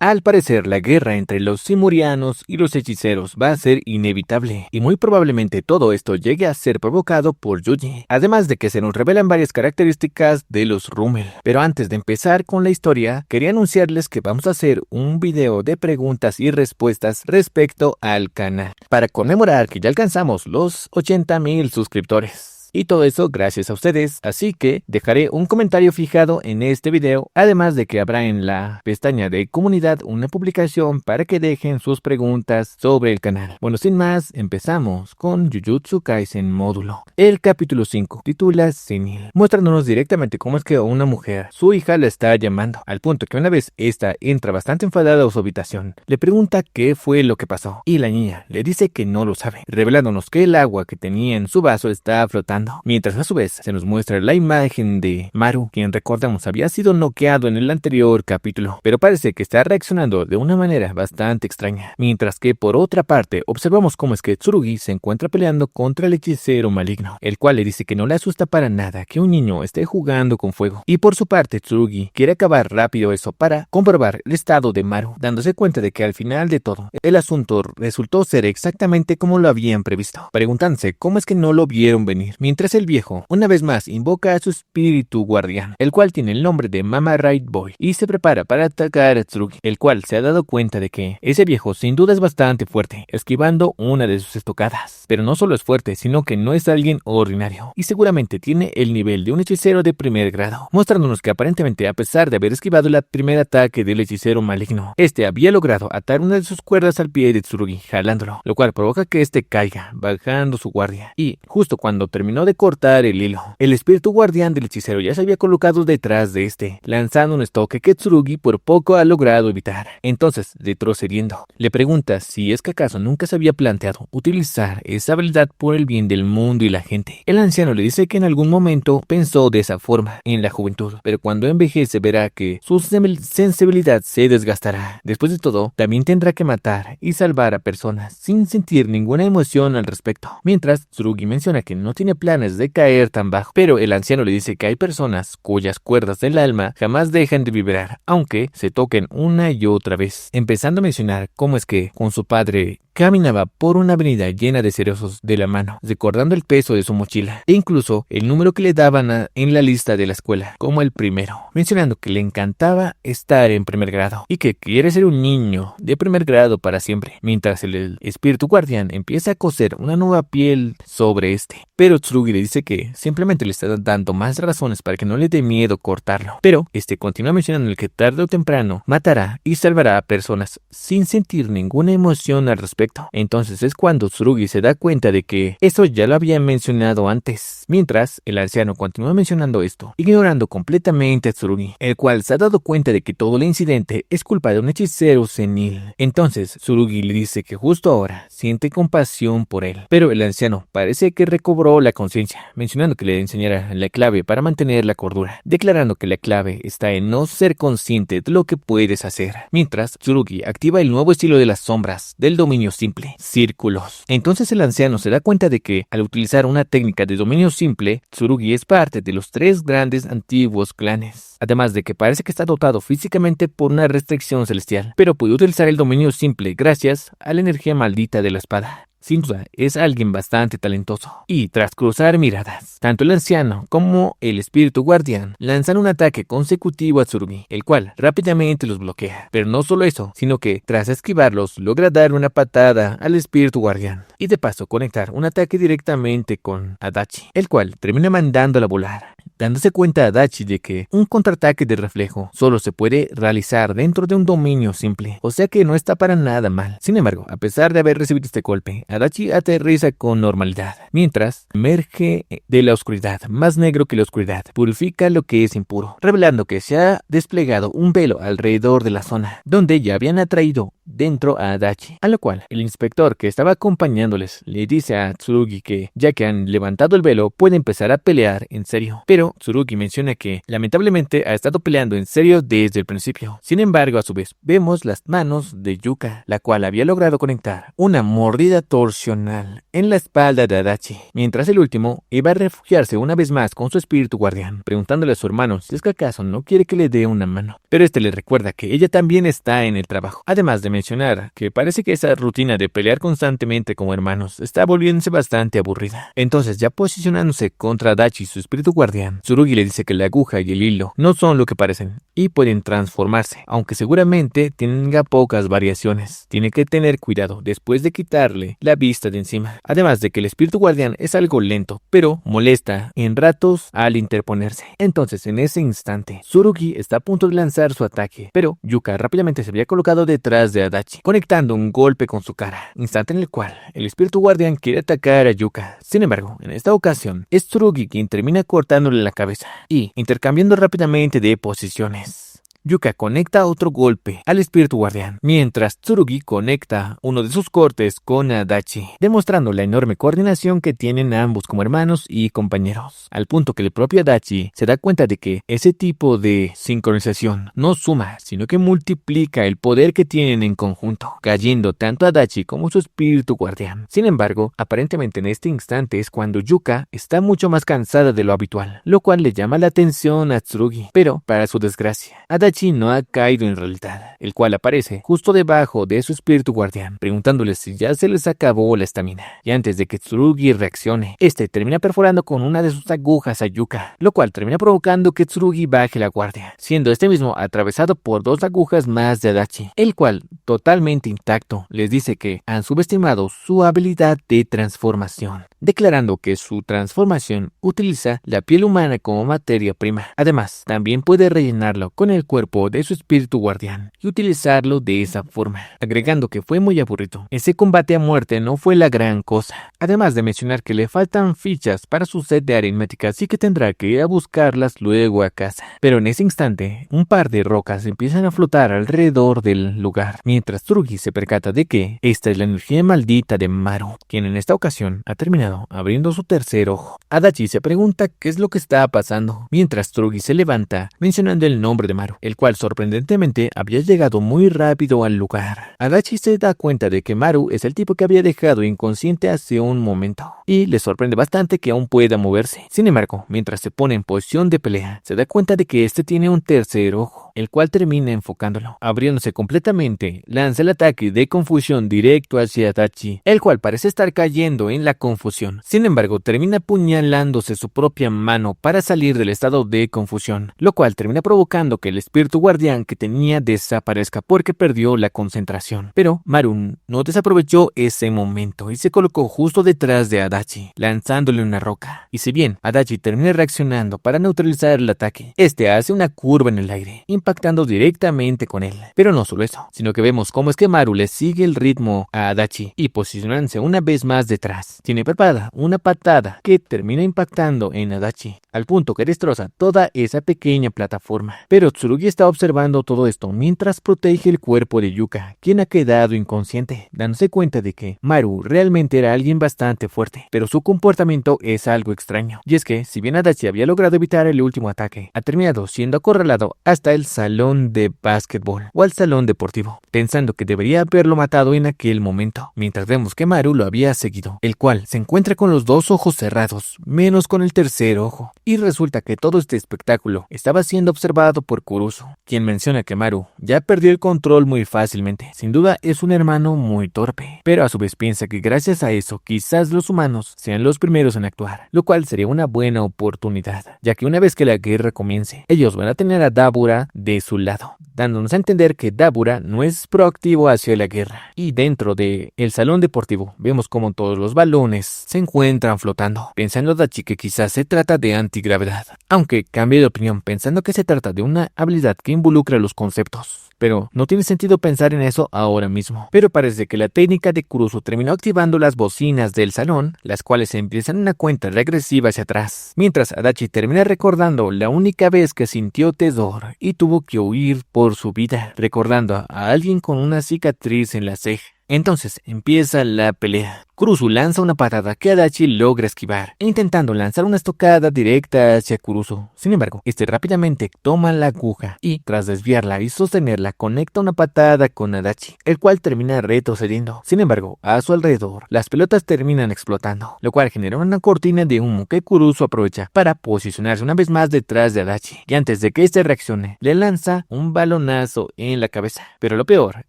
Al parecer, la guerra entre los simurianos y los hechiceros va a ser inevitable, y muy probablemente todo esto llegue a ser provocado por Yuji, además de que se nos revelan varias características de los Rummel. Pero antes de empezar con la historia, quería anunciarles que vamos a hacer un video de preguntas y respuestas respecto al canal, para conmemorar que ya alcanzamos los 80,000 suscriptores. Y todo eso gracias a ustedes, así que dejaré un comentario fijado en este video, además de que habrá en la pestaña de comunidad una publicación para que dejen sus preguntas sobre el canal. Bueno, sin más, empezamos con Jujutsu Kaisen módulo. El capítulo 5 titula Senil, mostrándonos directamente cómo es que una mujer, su hija, la está llamando, al punto que una vez esta entra bastante enfadada a su habitación, le pregunta qué fue lo que pasó, y la niña le dice que no lo sabe, revelándonos que el agua que tenía en su vaso está flotando. Mientras a su vez se nos muestra la imagen de Maru, quien recordamos había sido noqueado en el anterior capítulo, pero parece que está reaccionando de una manera bastante extraña. Mientras que por otra parte observamos cómo es que Tsurugi se encuentra peleando contra el hechicero maligno, el cual le dice que no le asusta para nada que un niño esté jugando con fuego. Y por su parte Tsurugi quiere acabar rápido eso para comprobar el estado de Maru, dándose cuenta de que al final de todo el asunto resultó ser exactamente como lo habían previsto, preguntándose cómo es que no lo vieron venir. Mientras el viejo, una vez más, invoca a su espíritu guardián, el cual tiene el nombre de Mama Right Boy, y se prepara para atacar a Tsurugi, el cual se ha dado cuenta de que ese viejo sin duda es bastante fuerte, esquivando una de sus estocadas. Pero no solo es fuerte, sino que no es alguien ordinario, y seguramente tiene el nivel de un hechicero de primer grado, mostrándonos que aparentemente, a pesar de haber esquivado el primer ataque del hechicero maligno, este había logrado atar una de sus cuerdas al pie de Tsurugi, jalándolo, lo cual provoca que este caiga, bajando su guardia, y justo cuando terminó de cortar el hilo, el espíritu guardián del hechicero ya se había colocado detrás de este, lanzando un estoque que Tsurugi por poco ha logrado evitar. Entonces, retrocediendo, le pregunta si es que acaso nunca se había planteado utilizar esa habilidad por el bien del mundo y la gente. El anciano le dice que en algún momento pensó de esa forma en la juventud, pero cuando envejece verá que su sensibilidad se desgastará. Después de todo, también tendrá que matar y salvar a personas sin sentir ninguna emoción al respecto. Mientras, Tsurugi menciona que no tiene planes de caer tan bajo, pero el anciano le dice que hay personas cuyas cuerdas del alma jamás dejan de vibrar, aunque se toquen una y otra vez, empezando a mencionar cómo es que con su padre caminaba por una avenida llena de cerezos de la mano, recordando el peso de su mochila, e incluso el número que le daban en la lista de la escuela, como el primero, mencionando que le encantaba estar en primer grado, y que quiere ser un niño de primer grado para siempre, mientras el espíritu guardián empieza a coser una nueva piel sobre este. Pero Tsurugi le dice que simplemente le está dando más razones para que no le dé miedo cortarlo, pero este continúa mencionando que tarde o temprano matará y salvará a personas sin sentir ninguna emoción al respecto. Entonces es cuando Tsurugi se da cuenta de que eso ya lo había mencionado antes, mientras el anciano continúa mencionando esto, ignorando completamente a Tsurugi, el cual se ha dado cuenta de que todo el incidente es culpa de un hechicero senil. Entonces Tsurugi le dice que justo ahora siente compasión por él, pero el anciano parece que recobró la conciencia, mencionando que le enseñará la clave para mantener la cordura, declarando que la clave está en no ser consciente de lo que puedes hacer. Mientras Tsurugi activa el nuevo estilo de las sombras del dominio simple, círculos. Entonces el anciano se da cuenta de que al utilizar una técnica de dominio simple, Tsurugi es parte de los 3 grandes antiguos clanes. Además de que parece que está dotado físicamente por una restricción celestial, pero puede utilizar el dominio simple gracias a la energía maldita de la espada. Sin duda, es alguien bastante talentoso. Y tras cruzar miradas, tanto el anciano como el espíritu guardián lanzan un ataque consecutivo a Tsurugi, el cual rápidamente los bloquea. Pero no solo eso, sino que tras esquivarlos, logra dar una patada al espíritu guardián. Y de paso conectar un ataque directamente con Adachi, el cual termina mandándola a volar, dándose cuenta Adachi de que un contraataque de reflejo solo se puede realizar dentro de un dominio simple, o sea que no está para nada mal. Sin embargo, a pesar de haber recibido este golpe, Adachi aterriza con normalidad, mientras emerge de la oscuridad, más negro que la oscuridad, purifica lo que es impuro, revelando que se ha desplegado un velo alrededor de la zona, donde ya habían atraído dentro a Adachi, a lo cual el inspector que estaba acompañándoles le dice a Tsurugi que ya que han levantado el velo puede empezar a pelear en serio, pero Tsurugi menciona que lamentablemente ha estado peleando en serio desde el principio. Sin embargo, a su vez vemos las manos de Yuka, la cual había logrado conectar una mordida torsional en la espalda de Adachi, mientras el último iba a refugiarse una vez más con su espíritu guardián, preguntándole a su hermano si es que acaso no quiere que le dé una mano, pero este le recuerda que ella también está en el trabajo, además de mencionar que parece que esa rutina de pelear constantemente como hermanos está volviéndose bastante aburrida. Entonces, ya posicionándose contra Adachi y su espíritu guardián, Tsurugi le dice que la aguja y el hilo no son lo que parecen y pueden transformarse, aunque seguramente tenga pocas variaciones. Tiene que tener cuidado después de quitarle la vista de encima, además de que el espíritu guardián es algo lento, pero molesta en ratos al interponerse. Entonces, en ese instante, Tsurugi está a punto de lanzar su ataque, pero Yuka rápidamente se había colocado detrás de Adachi, conectando un golpe con su cara, instante en el cual el espíritu guardián quiere atacar a Yuka. Sin embargo, en esta ocasión, es Tsurugi quien termina cortándole la cabeza y intercambiando rápidamente de posiciones. Yuka conecta otro golpe al espíritu guardián, mientras Tsurugi conecta uno de sus cortes con Adachi, demostrando la enorme coordinación que tienen ambos como hermanos y compañeros, al punto que el propio Adachi se da cuenta de que ese tipo de sincronización no suma, sino que multiplica el poder que tienen en conjunto, cayendo tanto Adachi como su espíritu guardián. Sin embargo, aparentemente en este instante es cuando Yuka está mucho más cansada de lo habitual, lo cual le llama la atención a Tsurugi, pero para su desgracia, Adachi no ha caído en realidad, el cual aparece justo debajo de su espíritu guardián, preguntándole si ya se les acabó la estamina. Y antes de que Tsurugi reaccione, este termina perforando con una de sus agujas a Yuka, lo cual termina provocando que Tsurugi baje la guardia, siendo este mismo atravesado por dos agujas más de Adachi, el cual, totalmente intacto, les dice que han subestimado su habilidad de transformación, declarando que su transformación utiliza la piel humana como materia prima. Además, también puede rellenarlo con el cuerpo de su espíritu guardián y utilizarlo de esa forma, agregando que fue muy aburrido. Ese combate a muerte no fue la gran cosa, además de mencionar que le faltan fichas para su set de aritmética, así que tendrá que ir a buscarlas luego a casa. Pero en ese instante, un par de rocas empiezan a flotar alrededor del lugar, mientras Tsurugi se percata de que esta es la energía maldita de Maru, quien en esta ocasión ha terminado abriendo su tercer ojo. Adachi se pregunta qué es lo que está pasando, mientras Tsurugi se levanta mencionando el nombre de Maru, el cual sorprendentemente había llegado muy rápido al lugar. Adachi se da cuenta de que Maru es el tipo que había dejado inconsciente hace un momento, y le sorprende bastante que aún pueda moverse. Sin embargo, mientras se pone en posición de pelea, se da cuenta de que este tiene un tercer ojo, el cual termina enfocándolo. Abriéndose completamente, lanza el ataque de confusión directo hacia Adachi, el cual parece estar cayendo en la confusión. Sin embargo, termina apuñalándose su propia mano para salir del estado de confusión, lo cual termina provocando que el espíritu guardián que tenía desaparezca porque perdió la concentración. Pero Maru no desaprovechó ese momento y se colocó justo detrás de Adachi, lanzándole una roca. Y si bien Adachi termina reaccionando para neutralizar el ataque, este hace una curva en el aire, impactando directamente con él. Pero no solo eso, sino que vemos cómo es que Maru le sigue el ritmo a Adachi y posicionándose una vez más detrás. Tiene preparada una patada que termina impactando en Adachi, al punto que destroza toda esa pequeña plataforma. Pero Tsurugi está observando todo esto mientras protege el cuerpo de Yuka, quien ha quedado inconsciente, dándose cuenta de que Maru realmente era alguien bastante fuerte, pero su comportamiento es algo extraño. Y es que, si bien Adachi había logrado evitar el último ataque, ha terminado siendo acorralado hasta el salón de básquetbol o al salón deportivo, pensando que debería haberlo matado en aquel momento, mientras vemos que Maru lo había seguido, el cual se encuentra con los dos ojos cerrados, menos con el tercer ojo, y resulta que todo este espectáculo estaba siendo observado por Kurusu, quien menciona que Maru ya perdió el control muy fácilmente. Sin duda es un hermano muy torpe, pero a su vez piensa que gracias a eso quizás los humanos sean los primeros en actuar, lo cual sería una buena oportunidad, ya que una vez que la guerra comience, ellos van a tener a Dabura de su lado, dándonos a entender que Dabura no es proactivo hacia la guerra. Y dentro de el salón deportivo vemos como todos los balones se encuentran flotando, pensando Adachi que quizás se trata de antigravedad, aunque cambie de opinión pensando que se trata de una habilidad que involucra los conceptos pero no tiene sentido pensar en eso ahora mismo. Pero parece que la técnica de Kurusu terminó activando las bocinas del salón, las cuales empiezan una cuenta regresiva hacia atrás, mientras Adachi termina recordando la única vez que sintió terror y tuvo que huir por su vida, recordando a alguien con una cicatriz en la ceja. Entonces empieza la pelea. Kurusu lanza una patada que Adachi logra esquivar, intentando lanzar una estocada directa hacia Kurusu. Sin embargo, este rápidamente toma la aguja y, tras desviarla y sostenerla, conecta una patada con Adachi, el cual termina retrocediendo. Sin embargo, a su alrededor, las pelotas terminan explotando, lo cual genera una cortina de humo que Kurusu aprovecha para posicionarse una vez más detrás de Adachi, y antes de que este reaccione, le lanza un balonazo en la cabeza. Pero lo peor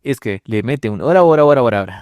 es que le mete un ora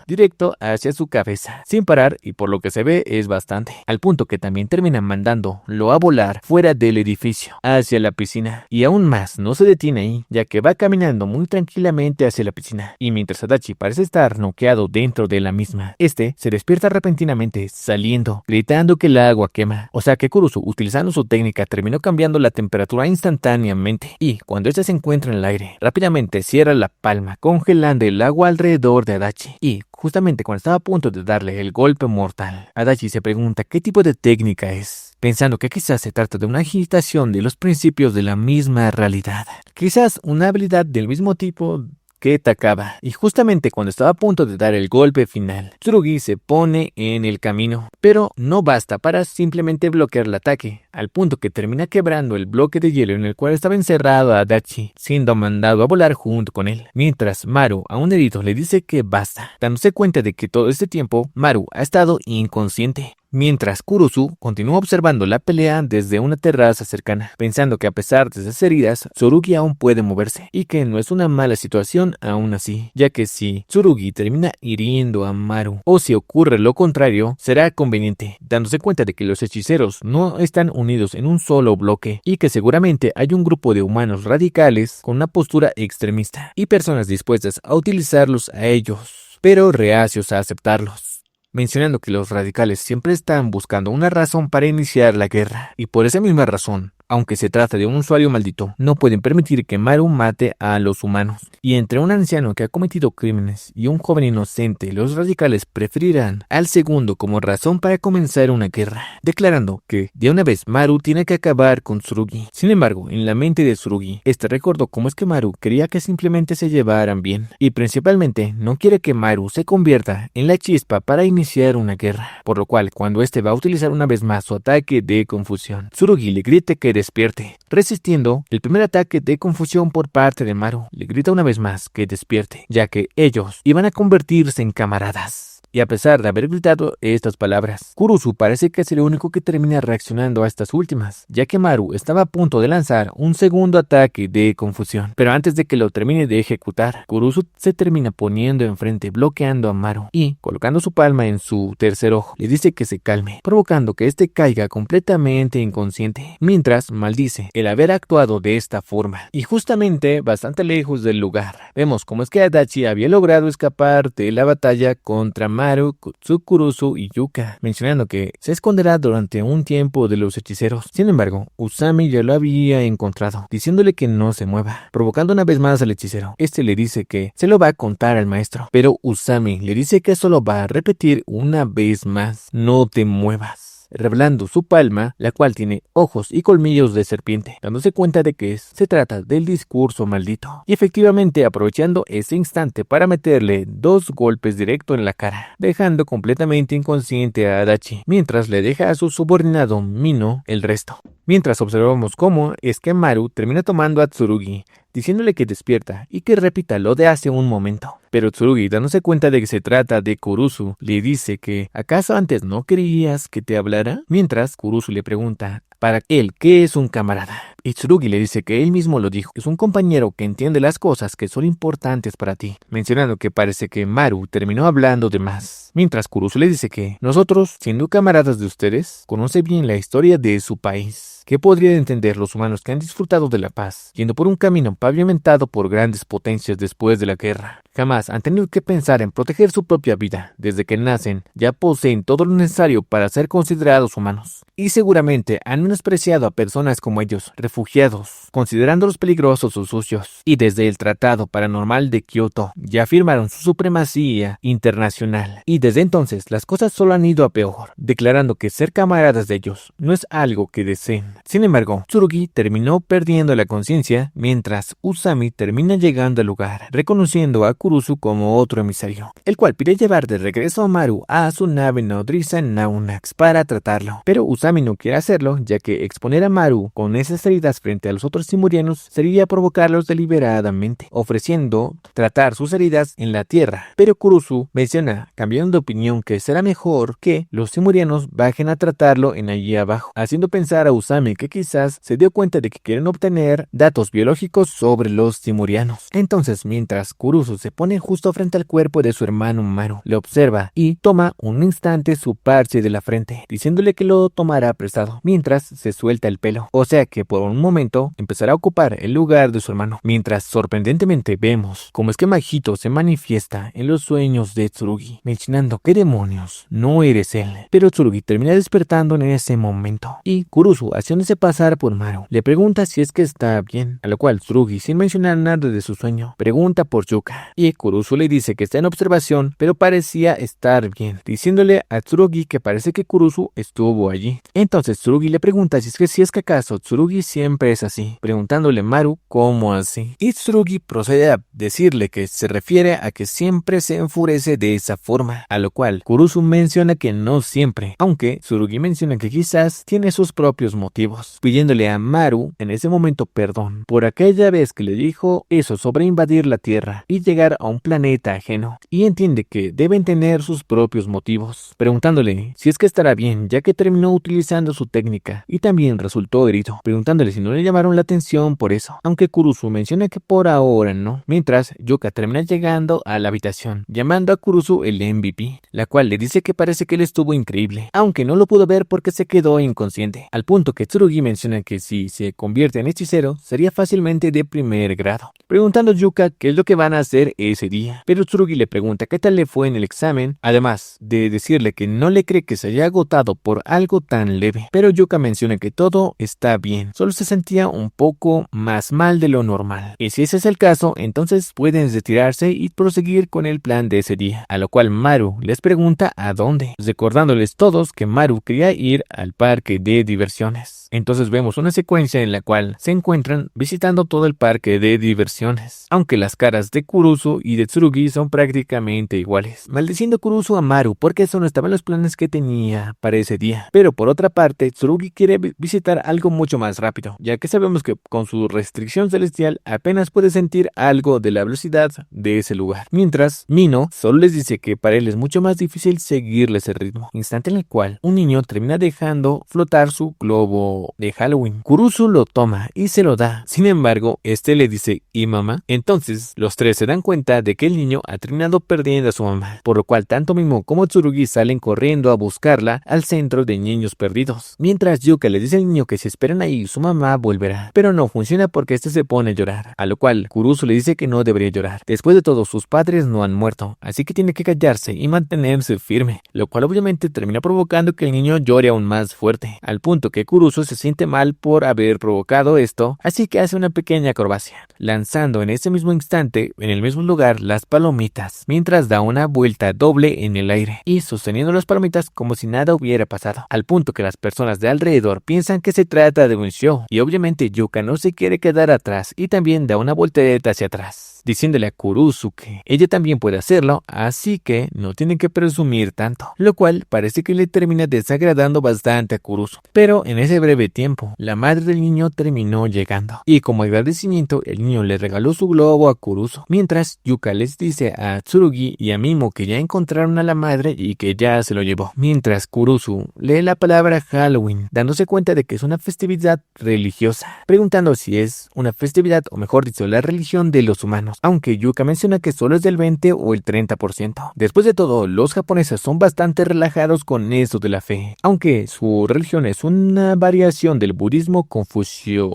directo hacia su cabeza, sin parar, y por lo que se ve es bastante, al punto que también termina mandándolo a volar fuera del edificio, hacia la piscina, y aún más no se detiene ahí, ya que va caminando muy tranquilamente hacia la piscina, y mientras Adachi parece estar noqueado dentro de la misma, este se despierta repentinamente saliendo, gritando que el agua quema, o sea que Kurusu, utilizando su técnica, terminó cambiando la temperatura instantáneamente, y cuando este se encuentra en el aire, rápidamente cierra la palma, congelando el agua alrededor de Adachi, y justamente cuando estaba a punto de darle el golpe mortal, Adachi se pregunta qué tipo de técnica es, pensando que quizás se trata de una agitación de los principios de la misma realidad, quizás una habilidad del mismo tipo que Takaba, y justamente cuando estaba a punto de dar el golpe final, Tsurugi se pone en el camino, pero no basta para simplemente bloquear el ataque, al punto que termina quebrando el bloque de hielo en el cual estaba encerrado Adachi, siendo mandado a volar junto con él, mientras Maru, aún herido, le dice que basta, dándose cuenta de que todo este tiempo Maru ha estado inconsciente. Mientras Kurusu continúa observando la pelea desde una terraza cercana, pensando que a pesar de esas heridas, Tsurugi aún puede moverse, y que no es una mala situación aún así, ya que si Tsurugi termina hiriendo a Maru, o si ocurre lo contrario, será conveniente, dándose cuenta de que los hechiceros no están unidos en un solo bloque, y que seguramente hay un grupo de humanos radicales con una postura extremista, y personas dispuestas a utilizarlos a ellos, pero reacios a aceptarlos, mencionando que los radicales siempre están buscando una razón para iniciar la guerra, y por esa misma razón, aunque se trata de un usuario maldito, no pueden permitir que Maru mate a los humanos. Y entre un anciano que ha cometido crímenes y un joven inocente, los radicales preferirán al segundo como razón para comenzar una guerra, declarando que de una vez Maru tiene que acabar con Tsurugi. Sin embargo, en la mente de Tsurugi, este recordó cómo es que Maru quería que simplemente se llevaran bien, y principalmente no quiere que Maru se convierta en la chispa para iniciar una guerra, por lo cual cuando este va a utilizar una vez más su ataque de confusión, Tsurugi le grite que despierte, resistiendo el primer ataque de confusión por parte de Maru. Le grita una vez más que despierte, ya que ellos iban a convertirse en camaradas. Y a pesar de haber gritado estas palabras, Kurusu parece que es el único que termina reaccionando a estas últimas, ya que Maru estaba a punto de lanzar un segundo ataque de confusión. Pero antes de que lo termine de ejecutar, Kurusu se termina poniendo enfrente, bloqueando a Maru, y colocando su palma en su tercer ojo, le dice que se calme, provocando que este caiga completamente inconsciente, mientras maldice el haber actuado de esta forma. Y justamente bastante lejos del lugar, vemos cómo es que Adachi había logrado escapar de la batalla contra Maru, Kurusu y Yuka, mencionando que se esconderá durante un tiempo de los hechiceros. Sin embargo, Usami ya lo había encontrado, diciéndole que no se mueva, provocando una vez más al hechicero. Este le dice que se lo va a contar al maestro, pero Usami le dice que solo va a repetir una vez más: no te muevas, revelando su palma, la cual tiene ojos y colmillos de serpiente, dándose cuenta de que se trata del discurso maldito, y efectivamente aprovechando ese instante para meterle 2 golpes directo en la cara, dejando completamente inconsciente a Adachi, mientras le deja a su subordinado Mino el resto. Mientras observamos cómo es que Maru termina tomando a Tsurugi, diciéndole que despierta y que repita lo de hace un momento. Pero Tsurugi, dándose cuenta de que se trata de Kurusu, le dice que ¿acaso antes no querías que te hablara? Mientras Kurusu le pregunta para él qué es un camarada, y Tsurugi le dice que él mismo lo dijo, es un compañero que entiende las cosas que son importantes para ti, mencionando que parece que Maru terminó hablando de más, Mientras Kurusu le dice que nosotros, siendo camaradas de ustedes, conoce bien la historia de su país. ¿Qué podrían entender los humanos que han disfrutado de la paz, yendo por un camino pavimentado por grandes potencias después de la guerra? Jamás han tenido que pensar en proteger su propia vida. Desde que nacen, ya poseen todo lo necesario para ser considerados humanos. Y seguramente han menospreciado a personas como ellos, refugiados, considerándolos peligrosos o sucios. Y desde el Tratado Paranormal de Kioto, ya afirmaron su supremacía internacional. Y desde entonces, las cosas solo han ido a peor, declarando que ser camaradas de ellos no es algo que deseen. Sin embargo, Tsurugi terminó perdiendo la conciencia, mientras Usami termina llegando al lugar, reconociendo a Kurusu como otro emisario, el cual pide llevar de regreso a Maru a su nave nodriza Naunax para tratarlo. Pero Usami no quiere hacerlo, ya que exponer a Maru con esas heridas frente a los otros simurianos sería provocarlos deliberadamente, ofreciendo tratar sus heridas en la tierra. Pero Kurusu menciona, cambiando de opinión, que será mejor que los simurianos bajen a tratarlo en allí abajo, haciendo pensar a Usami que quizás se dio cuenta de que quieren obtener datos biológicos sobre los simurianos. Entonces, mientras Kurusu se pone justo frente al cuerpo de su hermano Maru, le observa y toma un instante su parche de la frente, diciéndole que lo tomará prestado, mientras se suelta el pelo. O sea que por un momento empezará a ocupar el lugar de su hermano, mientras sorprendentemente vemos cómo es que Mahito se manifiesta en los sueños de Tsurugi, mencionando que demonios, no eres él. Pero Tsurugi termina despertando en ese momento, y Kurusu, haciéndose pasar por Maru, le pregunta si es que está bien, a lo cual Tsurugi, sin mencionar nada de su sueño, pregunta por Yuka, y Kurusu le dice que está en observación, pero parecía estar bien, diciéndole a Tsurugi que parece que Kurusu estuvo allí. Entonces Tsurugi le pregunta si es que acaso Tsurugi siempre es así, preguntándole a Maru cómo así, y Tsurugi procede a decirle que se refiere a que siempre se enfurece de esa forma, a lo cual Kurusu menciona que no siempre, aunque Tsurugi menciona que quizás tiene sus propios motivos, pidiéndole a Maru en ese momento perdón por aquella vez que le dijo eso sobre invadir la Tierra y llegar a un planeta ajeno, y entiende que deben tener sus propios motivos, preguntándole si es que estará bien, ya que terminó utilizando su técnica y también resultó herido, preguntándole si no le llamaron la atención por eso, aunque Kurusu menciona que por ahora no. Mientras, Yuka termina llegando a la habitación, llamando a Kurusu el MVP, la cual le dice que parece que él estuvo increíble, aunque no lo pudo ver porque se quedó inconsciente, al punto que Tsurugi menciona que si se convierte en hechicero, sería fácilmente de primer grado, preguntando a Yuka qué es lo que van a hacer ese día. Pero Tsurugi le pregunta qué tal le fue en el examen, además de decirle que no le cree que se haya agotado por algo tan leve. Pero Yuka menciona que todo está bien, solo se sentía un poco más mal de lo normal, y si ese es el caso, entonces pueden retirarse y proseguir con el plan de ese día, a lo cual Maru les pregunta a dónde, recordándoles todos que Maru quería ir al parque de diversiones. Entonces vemos una secuencia en la cual se encuentran visitando todo el parque de diversiones, aunque las caras de Kurusu y de Tsurugi son prácticamente iguales, maldiciendo a Kurusu a Maru porque eso no estaba en los planes que tenía para ese día. Pero por otra parte, Tsurugi quiere visitar algo mucho más rápido, ya que sabemos que con su restricción celestial apenas puede sentir algo de la velocidad de ese lugar, mientras Mino solo les dice que para él es mucho más difícil seguirle ese ritmo, instante en el cual un niño termina dejando flotar su globo de Halloween. Kurusu lo toma y se lo da, sin embargo, este le dice ¿y mamá? Entonces los tres se dan cuenta de que el niño ha terminado perdiendo a su mamá, por lo cual tanto Mimo como Tsurugi salen corriendo a buscarla al centro de niños perdidos, mientras Yuka le dice al niño que si esperan ahí su mamá volverá, pero no funciona porque este se pone a llorar, a lo cual Kurusu le dice que no debería llorar. Después de todo, sus padres no han muerto, así que tiene que callarse y mantenerse firme, lo cual obviamente termina provocando que el niño llore aún más fuerte, al punto que Kurusu se siente mal por haber provocado esto, así que hace una pequeña acrobacia, lanzando en ese mismo instante en el mismo lugar las palomitas, mientras da una vuelta doble en el aire y sosteniendo las palomitas como si nada hubiera pasado, al punto que las personas de alrededor piensan que se trata de un show, y obviamente Yuka no se quiere quedar atrás y también da una voltereta hacia atrás, diciéndole a Kurusu que ella también puede hacerlo, así que no tiene que presumir tanto, lo cual parece que le termina desagradando bastante a Kurusu. Pero en ese breve tiempo, la madre del niño terminó llegando, y como agradecimiento, el niño le regaló su globo a Kurusu, mientras Yuka les dice a Tsurugi y a Mimo que ya encontraron a la madre y que ya se lo llevó, mientras Kurusu lee la palabra Halloween, dándose cuenta de que es una festividad religiosa, preguntando si es una festividad, o mejor dicho, la religión de los humanos, aunque Yuka menciona que solo es del 20 o el 30%. Después de todo, los japoneses son bastante relajados con eso de la fe, aunque su religión es una variación del budismo,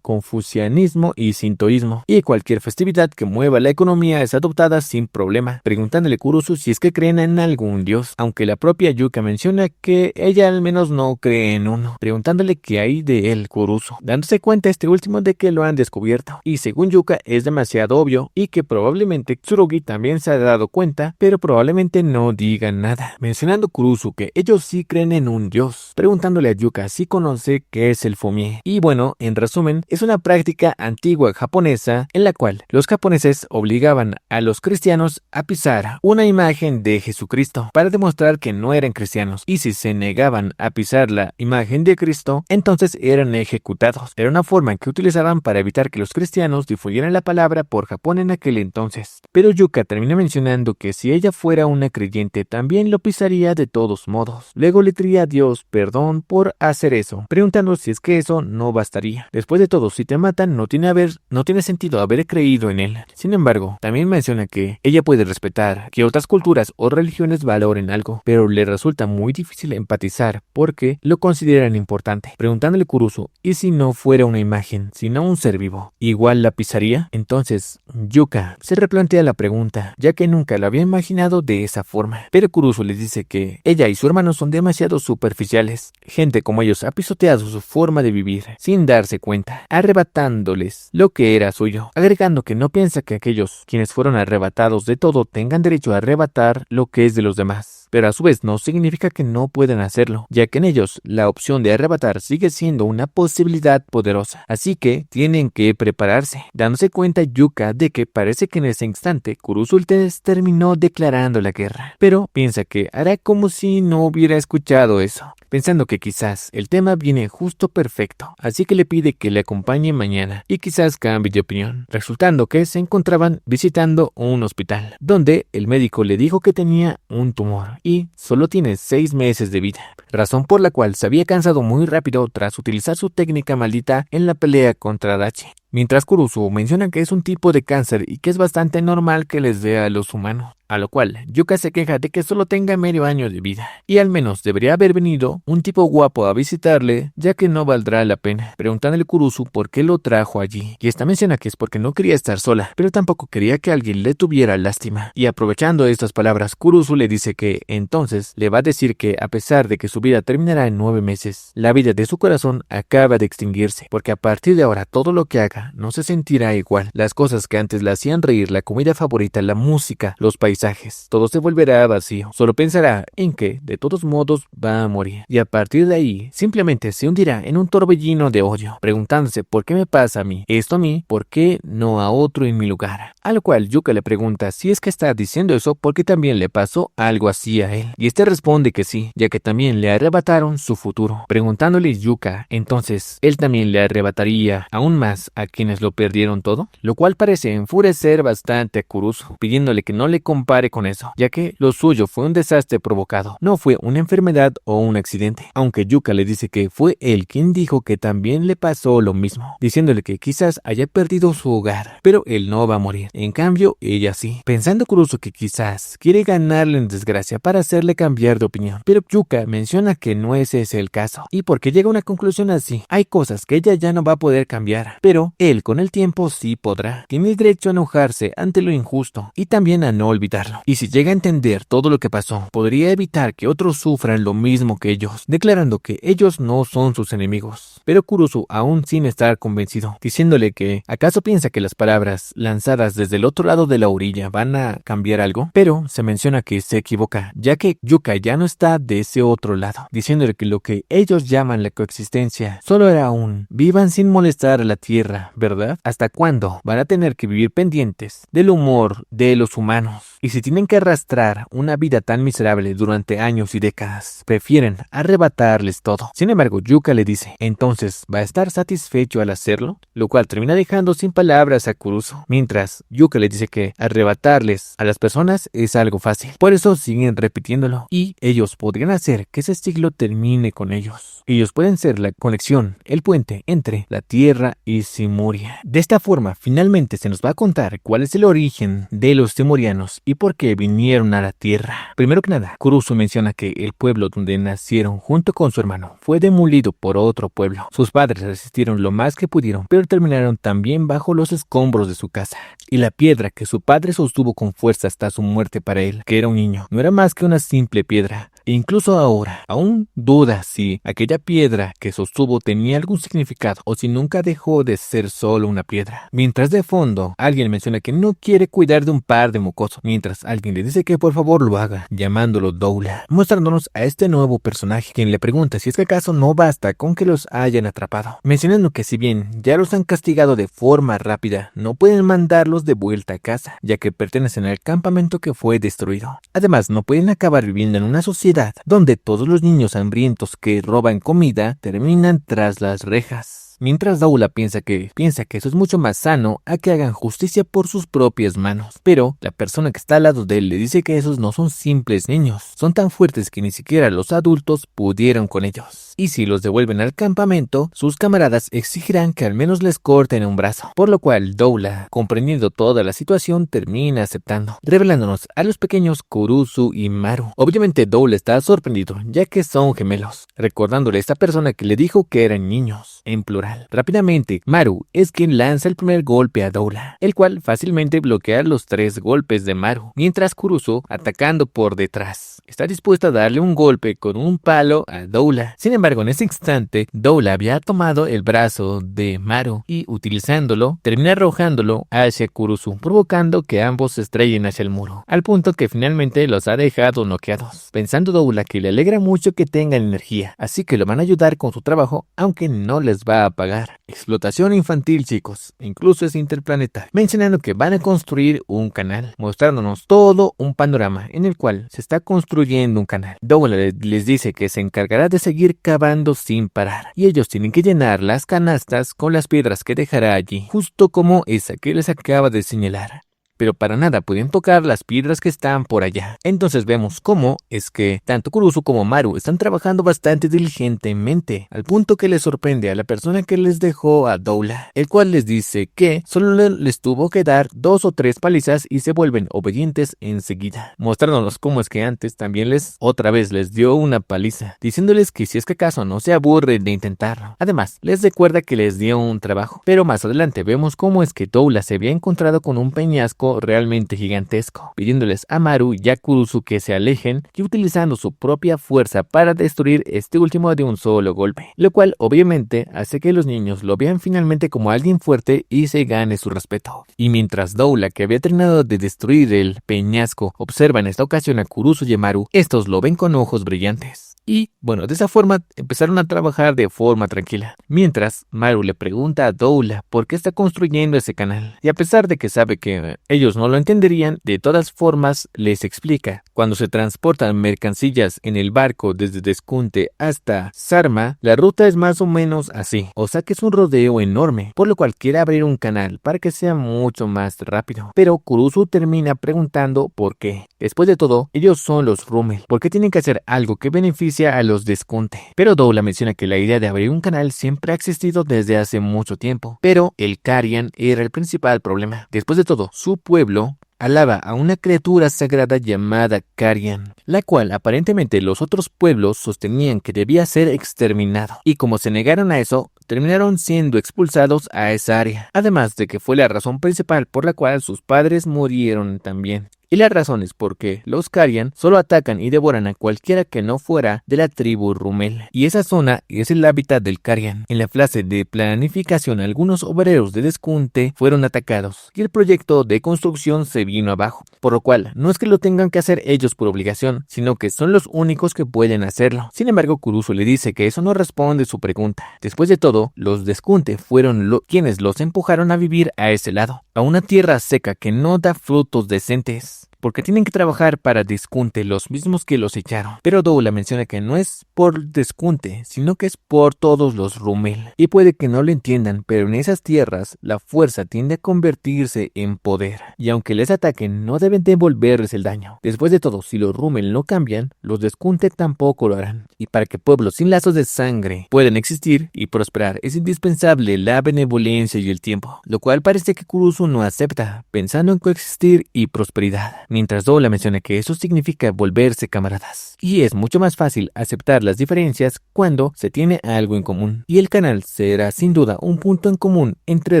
confucianismo y sintoísmo, y cualquier festividad que mueva la economía es adoptada sin problema, preguntándole Kurusu si es que creen en algún dios, aunque la propia Yuka menciona que ella al menos no cree en uno, preguntándole qué hay de él Kurusu, dándose cuenta este último de que lo han descubierto, y según Yuka es demasiado obvio y que probablemente Tsurugi también se ha dado cuenta, pero probablemente no diga nada, mencionando Kurusu que ellos sí creen en un dios, preguntándole a Yuka si conoce qué es el fumie. Y bueno, en resumen, es una práctica antigua japonesa en la cual los japoneses obligaban a los cristianos a pisar una imagen de Jesucristo para demostrar que no eran cristianos, y si se negaban a pisar la imagen de Cristo, entonces eran ejecutados. Era una forma que utilizaban para evitar que los cristianos difundieran la palabra por Japón en aquel entonces. Pero Yuka termina mencionando que si ella fuera una creyente también lo pisaría de todos modos. Luego le diría a Dios perdón por hacer eso, preguntando si es que eso no bastaría. Después de todo, si te matan no tiene sentido haber creído en él. Sin embargo, también menciona que ella puede respetar que otras culturas o religiones valoren algo, pero le resulta muy difícil empatizar porque lo consideran importante. Preguntándole Kurusu, ¿y si no fuera una imagen, sino un ser vivo? ¿Igual la pisaría? Entonces, Yuka se replantea la pregunta, ya que nunca lo había imaginado de esa forma. Pero Kurusu les dice que ella y su hermano son demasiado superficiales. Gente como ellos ha pisoteado su forma de vivir sin darse cuenta, arrebatándoles lo que era suyo, agregando que no piensa que aquellos quienes fueron arrebatados de todo tengan derecho a arrebatar lo que es de los demás. Pero a su vez no significa que no puedan hacerlo, ya que en ellos la opción de arrebatar sigue siendo una posibilidad poderosa, así que tienen que prepararse, dándose cuenta Yuka de que parece que en ese instante Kurusu terminó declarando la guerra, pero piensa que hará como si no hubiera escuchado eso, pensando que quizás el tema viene justo perfecto, así que le pide que le acompañe mañana y quizás cambie de opinión, resultando que se encontraban visitando un hospital, donde el médico le dijo que tenía un tumor y solo tiene 6 meses de vida, razón por la cual se había cansado muy rápido tras utilizar su técnica maldita en la pelea contra Adachi. Mientras Kurusu menciona que es un tipo de cáncer y que es bastante normal que les dé a los humanos, a lo cual Yuka se queja de que solo tenga medio año de vida, y al menos debería haber venido un tipo guapo a visitarle, ya que no valdrá la pena, preguntándole a Kurusu por qué lo trajo allí, y esta menciona que es porque no quería estar sola, pero tampoco quería que alguien le tuviera lástima, y aprovechando estas palabras, Kurusu le dice que entonces le va a decir que a pesar de que su vida terminará en 9 meses, la vida de su corazón acaba de extinguirse, porque a partir de ahora todo lo que haga no se sentirá igual. Las cosas que antes la hacían reír, la comida favorita, la música, los paisajes, todo se volverá vacío. Solo pensará en que, de todos modos, va a morir. Y a partir de ahí, simplemente se hundirá en un torbellino de odio, preguntándose ¿por qué me pasa a mí? Esto a mí, ¿por qué no a otro en mi lugar? A lo cual Yuka le pregunta si es que está diciendo eso porque también le pasó algo así a él. Y este responde que sí, ya que también le arrebataron su futuro. Preguntándole Yuka, entonces, ¿él también le arrebataría aún más a quienes lo perdieron todo? Lo cual parece enfurecer bastante a Kurusu, pidiéndole que no le compare con eso, ya que lo suyo fue un desastre provocado, no fue una enfermedad o un accidente, aunque Yuka le dice que fue él quien dijo que también le pasó lo mismo, diciéndole que quizás haya perdido su hogar, pero él no va a morir, en cambio ella sí, pensando Kurusu que quizás quiere ganarle en desgracia para hacerle cambiar de opinión, pero Yuka menciona que no ese es el caso, y porque llega a una conclusión así, hay cosas que ella ya no va a poder cambiar, pero él con el tiempo sí podrá. Tiene el derecho a enojarse ante lo injusto y también a no olvidarlo. Y si llega a entender todo lo que pasó, podría evitar que otros sufran lo mismo que ellos, declarando que ellos no son sus enemigos. Pero Kurusu aún sin estar convencido, diciéndole que ¿acaso piensa que las palabras lanzadas desde el otro lado de la orilla van a cambiar algo? Pero se menciona que se equivoca, ya que Yuka ya no está de ese otro lado, diciéndole que lo que ellos llaman la coexistencia solo era un vivan sin molestar a la tierra, ¿verdad? ¿Hasta cuándo van a tener que vivir pendientes del humor de los humanos? Y si tienen que arrastrar una vida tan miserable durante años y décadas, prefieren arrebatarles todo. Sin embargo, Yuka le dice, entonces, ¿va a estar satisfecho al hacerlo? Lo cual termina dejando sin palabras a Kurusu, mientras Yuka le dice que arrebatarles a las personas es algo fácil. Por eso siguen repitiéndolo, y ellos podrían hacer que ese ciclo termine con ellos. Ellos pueden ser la conexión, el puente entre la tierra y Simón. Lemuria. De esta forma, finalmente se nos va a contar cuál es el origen de los temurianos y por qué vinieron a la Tierra. Primero que nada, Kurusu menciona que el pueblo donde nacieron junto con su hermano fue demolido por otro pueblo. Sus padres resistieron lo más que pudieron, pero terminaron también bajo los escombros de su casa. Y la piedra que su padre sostuvo con fuerza hasta su muerte para él, que era un niño, no era más que una simple piedra. E incluso ahora, aún duda si aquella piedra que sostuvo tenía algún significado o si nunca dejó de ser solo una piedra. Mientras de fondo, alguien menciona que no quiere cuidar de un par de mocosos, mientras alguien le dice que por favor lo haga, llamándolo Doula, mostrándonos a este nuevo personaje, quien le pregunta si es que acaso no basta con que los hayan atrapado, mencionando que si bien ya los han castigado de forma rápida, no pueden mandarlos de vuelta a casa, ya que pertenecen al campamento que fue destruido. Además, no pueden acabar viviendo en una sociedad donde todos los niños hambrientos que roban comida terminan tras las rejas. Mientras Doula piensa que eso es mucho más sano a que hagan justicia por sus propias manos. Pero la persona que está al lado de él le dice que esos no son simples niños. Son tan fuertes que ni siquiera los adultos pudieron con ellos. Y si los devuelven al campamento, sus camaradas exigirán que al menos les corten un brazo. Por lo cual Doula, comprendiendo toda la situación, termina aceptando, revelándonos a los pequeños Kurusu y Maru. Obviamente Doula está sorprendido, ya que son gemelos, recordándole a esta persona que le dijo que eran niños, en plural. Rápidamente, Maru es quien lanza el primer golpe a Doula, el cual fácilmente bloquea los 3 golpes de Maru, mientras Kurusu, atacando por detrás, está dispuesta a darle un golpe con un palo a Doula. Sin embargo, en ese instante, Doula había tomado el brazo de Maru y, utilizándolo, termina arrojándolo hacia Kurusu, provocando que ambos se estrellen hacia el muro, al punto que finalmente los ha dejado noqueados, pensando Doula que le alegra mucho que tengan energía, así que lo van a ayudar con su trabajo, aunque no les va a pagar. Explotación infantil, chicos, incluso es interplanetaria, mencionando que van a construir un canal, mostrándonos todo un panorama en el cual se está construyendo un canal. Doula les dice que se encargará de seguir cavando sin parar, y ellos tienen que llenar las canastas con las piedras que dejará allí, justo como esa que les acaba de señalar. Pero para nada pueden tocar las piedras que están por allá. Entonces vemos cómo es que tanto Kurusu como Maru están trabajando bastante diligentemente, al punto que les sorprende a la persona que les dejó a Doula, el cual les dice que solo les tuvo que dar 2 o 3 palizas y se vuelven obedientes enseguida, mostrándonos cómo es que antes también otra vez les dio una paliza, diciéndoles que si es que acaso no se aburren de intentarlo. Además, les recuerda que les dio un trabajo, pero más adelante vemos cómo es que Doula se había encontrado con un peñasco realmente gigantesco, pidiéndoles a Maru y a Kurusu que se alejen y utilizando su propia fuerza para destruir este último de un solo golpe, lo cual obviamente hace que los niños lo vean finalmente como alguien fuerte y se gane su respeto. Y mientras Doula, que había terminado de destruir el peñasco, observa en esta ocasión a Kurusu y a Maru, estos lo ven con ojos brillantes. Y, bueno, de esa forma empezaron a trabajar de forma tranquila. Mientras, Maru le pregunta a Doula por qué está construyendo ese canal. Y a pesar de que sabe que ellos no lo entenderían, de todas formas les explica. Cuando se transportan mercancías en el barco desde Deskunte hasta Sarma, la ruta es más o menos así. O sea que es un rodeo enorme, por lo cual quiere abrir un canal para que sea mucho más rápido. Pero Kurusu termina preguntando por qué. Después de todo, ellos son los Rummel. ¿Por qué tienen que hacer algo que beneficie a los Deskunte? Pero Doula menciona que la idea de abrir un canal siempre ha existido desde hace mucho tiempo, pero el Carian era el principal problema. Después de todo, su pueblo alaba a una criatura sagrada llamada Carian, la cual aparentemente los otros pueblos sostenían que debía ser exterminado, y como se negaron a eso, terminaron siendo expulsados a esa área, además de que fue la razón principal por la cual sus padres murieron también. Y la razón es porque los Carian solo atacan y devoran a cualquiera que no fuera de la tribu Rummel. Y esa zona es el hábitat del Carian. En la fase de planificación, algunos obreros de Deskunte fueron atacados y el proyecto de construcción se vino abajo. Por lo cual, no es que lo tengan que hacer ellos por obligación, sino que son los únicos que pueden hacerlo. Sin embargo, Kurusu le dice que eso no responde su pregunta. Después de todo, los Deskunte fueron quienes los empujaron a vivir a ese lado, a una tierra seca que no da frutos decentes. porque tienen que trabajar para Deskunte, los mismos que los echaron. Pero Doula menciona que no es por Deskunte, sino que es por todos los Rummel. Y puede que no lo entiendan, pero en esas tierras la fuerza tiende a convertirse en poder. Y aunque les ataquen, no deben devolverles el daño. Después de todo, si los Rummel no cambian, los Deskunte tampoco lo harán. Y para que pueblos sin lazos de sangre puedan existir y prosperar, es indispensable la benevolencia y el tiempo, lo cual parece que Kurusu no acepta, pensando en coexistir y prosperidad, mientras Doula menciona que eso significa volverse camaradas. Y es mucho más fácil aceptar las diferencias cuando se tiene algo en común, y el canal será sin duda un punto en común entre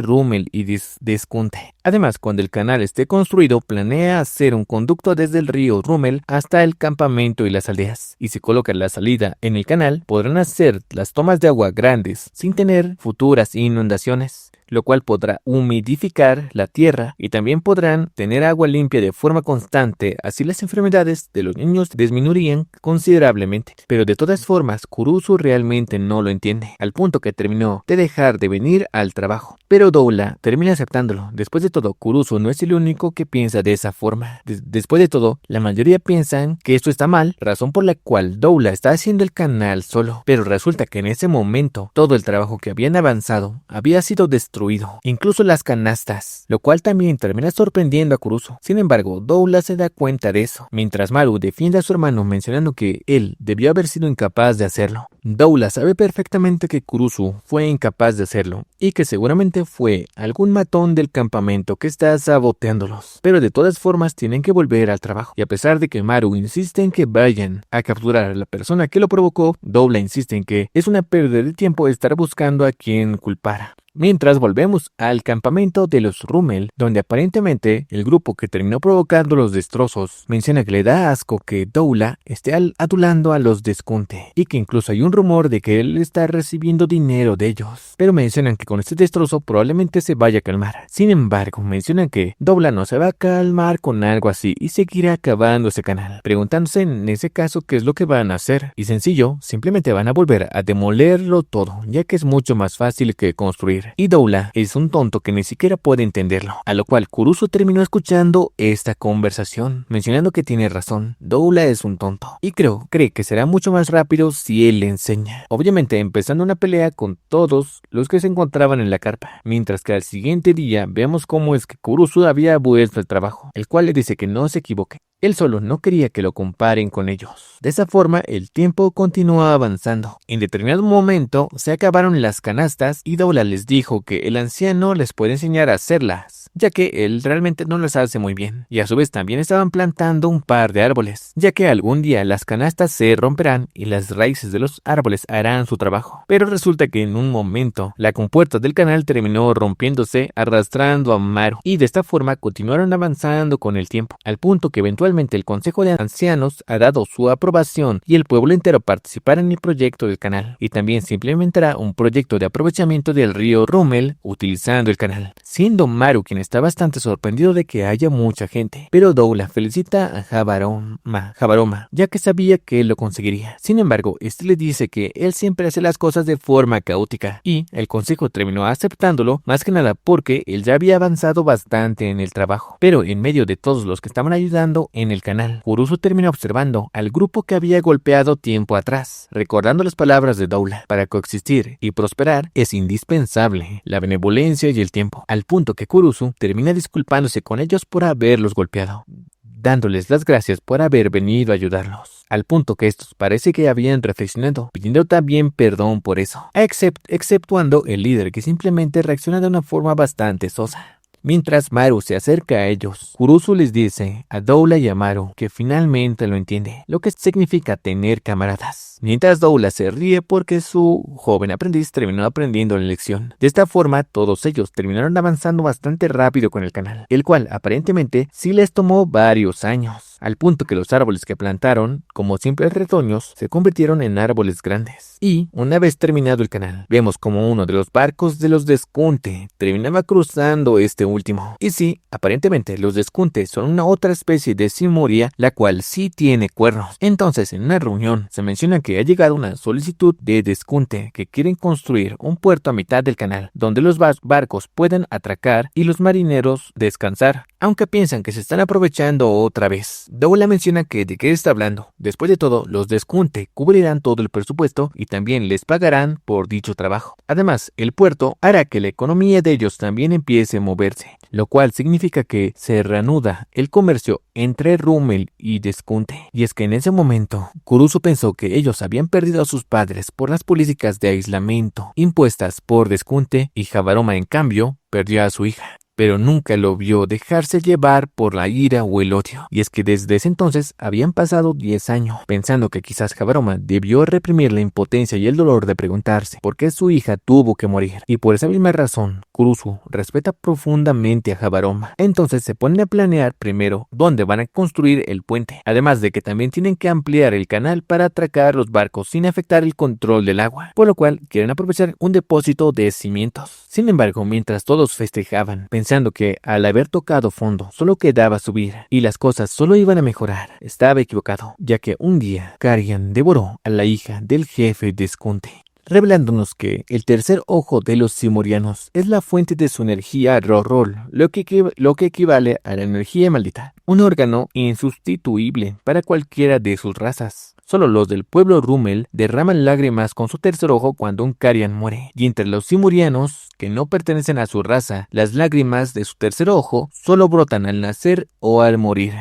Rummel y Deskunte. Además, cuando el canal esté construido, planea hacer un conducto desde el río Rummel hasta el campamento y las aldeas, y si colocan la salida en el canal, podrán hacer las tomas de agua grandes sin tener futuras inundaciones, lo cual podrá humidificar la tierra y también podrán tener agua limpia de forma constante, así las enfermedades de los niños disminuirían considerablemente. Pero de todas formas, Kurusu realmente no lo entiende, al punto que terminó de dejar de venir al trabajo. Pero Doula termina aceptándolo. Después de todo, Kurusu no es el único que piensa de esa forma. Después de todo, la mayoría piensan que esto está mal, razón por la cual Doula está haciendo el canal solo. Pero resulta que en ese momento, todo el trabajo que habían avanzado había sido destruido, incluso las canastas, lo cual también termina sorprendiendo a Kurusu. Sin embargo, Doula se da cuenta de eso, mientras Maru defiende a su hermano mencionando que él debió haber sido incapaz de hacerlo. Doula sabe perfectamente que Kurusu fue incapaz de hacerlo y que seguramente fue algún matón del campamento que está saboteándolos, pero de todas formas tienen que volver al trabajo. Y a pesar de que Maru insiste en que vayan a capturar a la persona que lo provocó, Doula insiste en que es una pérdida de tiempo estar buscando a quien culpara. Mientras volvemos al campamento de los Rummel, donde aparentemente el grupo que terminó provocando los destrozos menciona que le da asco que Doula esté adulando a los Deskunte y que incluso hay un rumor de que él está recibiendo dinero de ellos, pero mencionan que con este destrozo probablemente se vaya a calmar. Sin embargo, mencionan que Doula no se va a calmar con algo así y seguirá acabando ese canal, preguntándose en ese caso qué es lo que van a hacer. Y sencillo, simplemente van a volver a demolerlo todo, ya que es mucho más fácil que construir. Y Doula es un tonto que ni siquiera puede entenderlo, a lo cual Kurusu terminó escuchando esta conversación, mencionando que tiene razón, Doula es un tonto, y cree que será mucho más rápido si él le enseña, obviamente empezando una pelea con todos los que se encontraban en la carpa, mientras que al siguiente día vemos cómo es que Kurusu había vuelto al trabajo, el cual le dice que no se equivoque. Él solo no quería que lo comparen con ellos. De esa forma, el tiempo continuó avanzando. En determinado momento, se acabaron las canastas y Doula les dijo que el anciano les puede enseñar a hacerlas, ya que él realmente no las hace muy bien. Y a su vez también estaban plantando un par de árboles, ya que algún día las canastas se romperán y las raíces de los árboles harán su trabajo. Pero resulta que en un momento, la compuerta del canal terminó rompiéndose, arrastrando a Maru. Y de esta forma continuaron avanzando con el tiempo, al punto que eventualmente el Consejo de Ancianos ha dado su aprobación y el pueblo entero participará en el proyecto del canal, y también se implementará un proyecto de aprovechamiento del río Rummel utilizando el canal, siendo Maru quien está bastante sorprendido de que haya mucha gente, pero Doula felicita a Jabaroma, ya que sabía que él lo conseguiría. Sin embargo, este le dice que él siempre hace las cosas de forma caótica, y el consejo terminó aceptándolo, más que nada porque él ya había avanzado bastante en el trabajo. Pero en medio de todos los que estaban ayudando en el canal, Kurusu termina observando al grupo que había golpeado tiempo atrás, recordando las palabras de Doula: para coexistir y prosperar es indispensable la benevolencia y el tiempo, al punto que Kurusu termina disculpándose con ellos por haberlos golpeado, dándoles las gracias por haber venido a ayudarlos, al punto que estos parece que habían reflexionado, pidiendo también perdón por eso, exceptuando el líder, que simplemente reacciona de una forma bastante sosa. Mientras Maru se acerca a ellos, Kurusu les dice a Doula y a Maru que finalmente lo entiende, lo que significa tener camaradas. Mientras Doula se ríe porque su joven aprendiz terminó aprendiendo la lección. De esta forma, todos ellos terminaron avanzando bastante rápido con el canal, el cual aparentemente sí les tomó varios años, al punto que los árboles que plantaron, como simples retoños, se convirtieron en árboles grandes. Y, una vez terminado el canal, vemos como uno de los barcos de los Deskunte terminaba cruzando este último. Y sí, aparentemente los Deskunte son una otra especie de Simuria, la cual sí tiene cuernos. Entonces, en una reunión se menciona que ha llegado una solicitud de Deskunte que quieren construir un puerto a mitad del canal, donde los barcos puedan atracar y los marineros descansar, aunque piensan que se están aprovechando otra vez. Doula menciona que de qué está hablando. Después de todo, los Deskunte cubrirán todo el presupuesto y también les pagarán por dicho trabajo. Además, el puerto hará que la economía de ellos también empiece a moverse, lo cual significa que se reanuda el comercio entre Rummel y Deskunte. Y es que en ese momento, Kurusu pensó que ellos habían perdido a sus padres por las políticas de aislamiento impuestas por Deskunte y Habaroma, en cambio, perdió a su hija, pero nunca lo vio dejarse llevar por la ira o el odio. Y es que desde ese entonces habían pasado 10 años, pensando que quizás Habaroma debió reprimir la impotencia y el dolor de preguntarse por qué su hija tuvo que morir. Y por esa misma razón, Kurusu respeta profundamente a Habaroma. Entonces se ponen a planear primero dónde van a construir el puente, además de que también tienen que ampliar el canal para atracar los barcos sin afectar el control del agua, por lo cual quieren aprovechar un depósito de cimientos. Sin embargo, mientras todos festejaban, pensando que al haber tocado fondo solo quedaba subir y las cosas solo iban a mejorar, estaba equivocado, ya que un día Karian devoró a la hija del jefe Deskunte, revelándonos que el tercer ojo de los Simurianos es la fuente de su energía Rorol, lo que equivale a la energía maldita, un órgano insustituible para cualquiera de sus razas. Solo los del pueblo Rummel derraman lágrimas con su tercer ojo cuando un Karian muere, y entre los Simurianos que no pertenecen a su raza, las lágrimas de su tercer ojo solo brotan al nacer o al morir.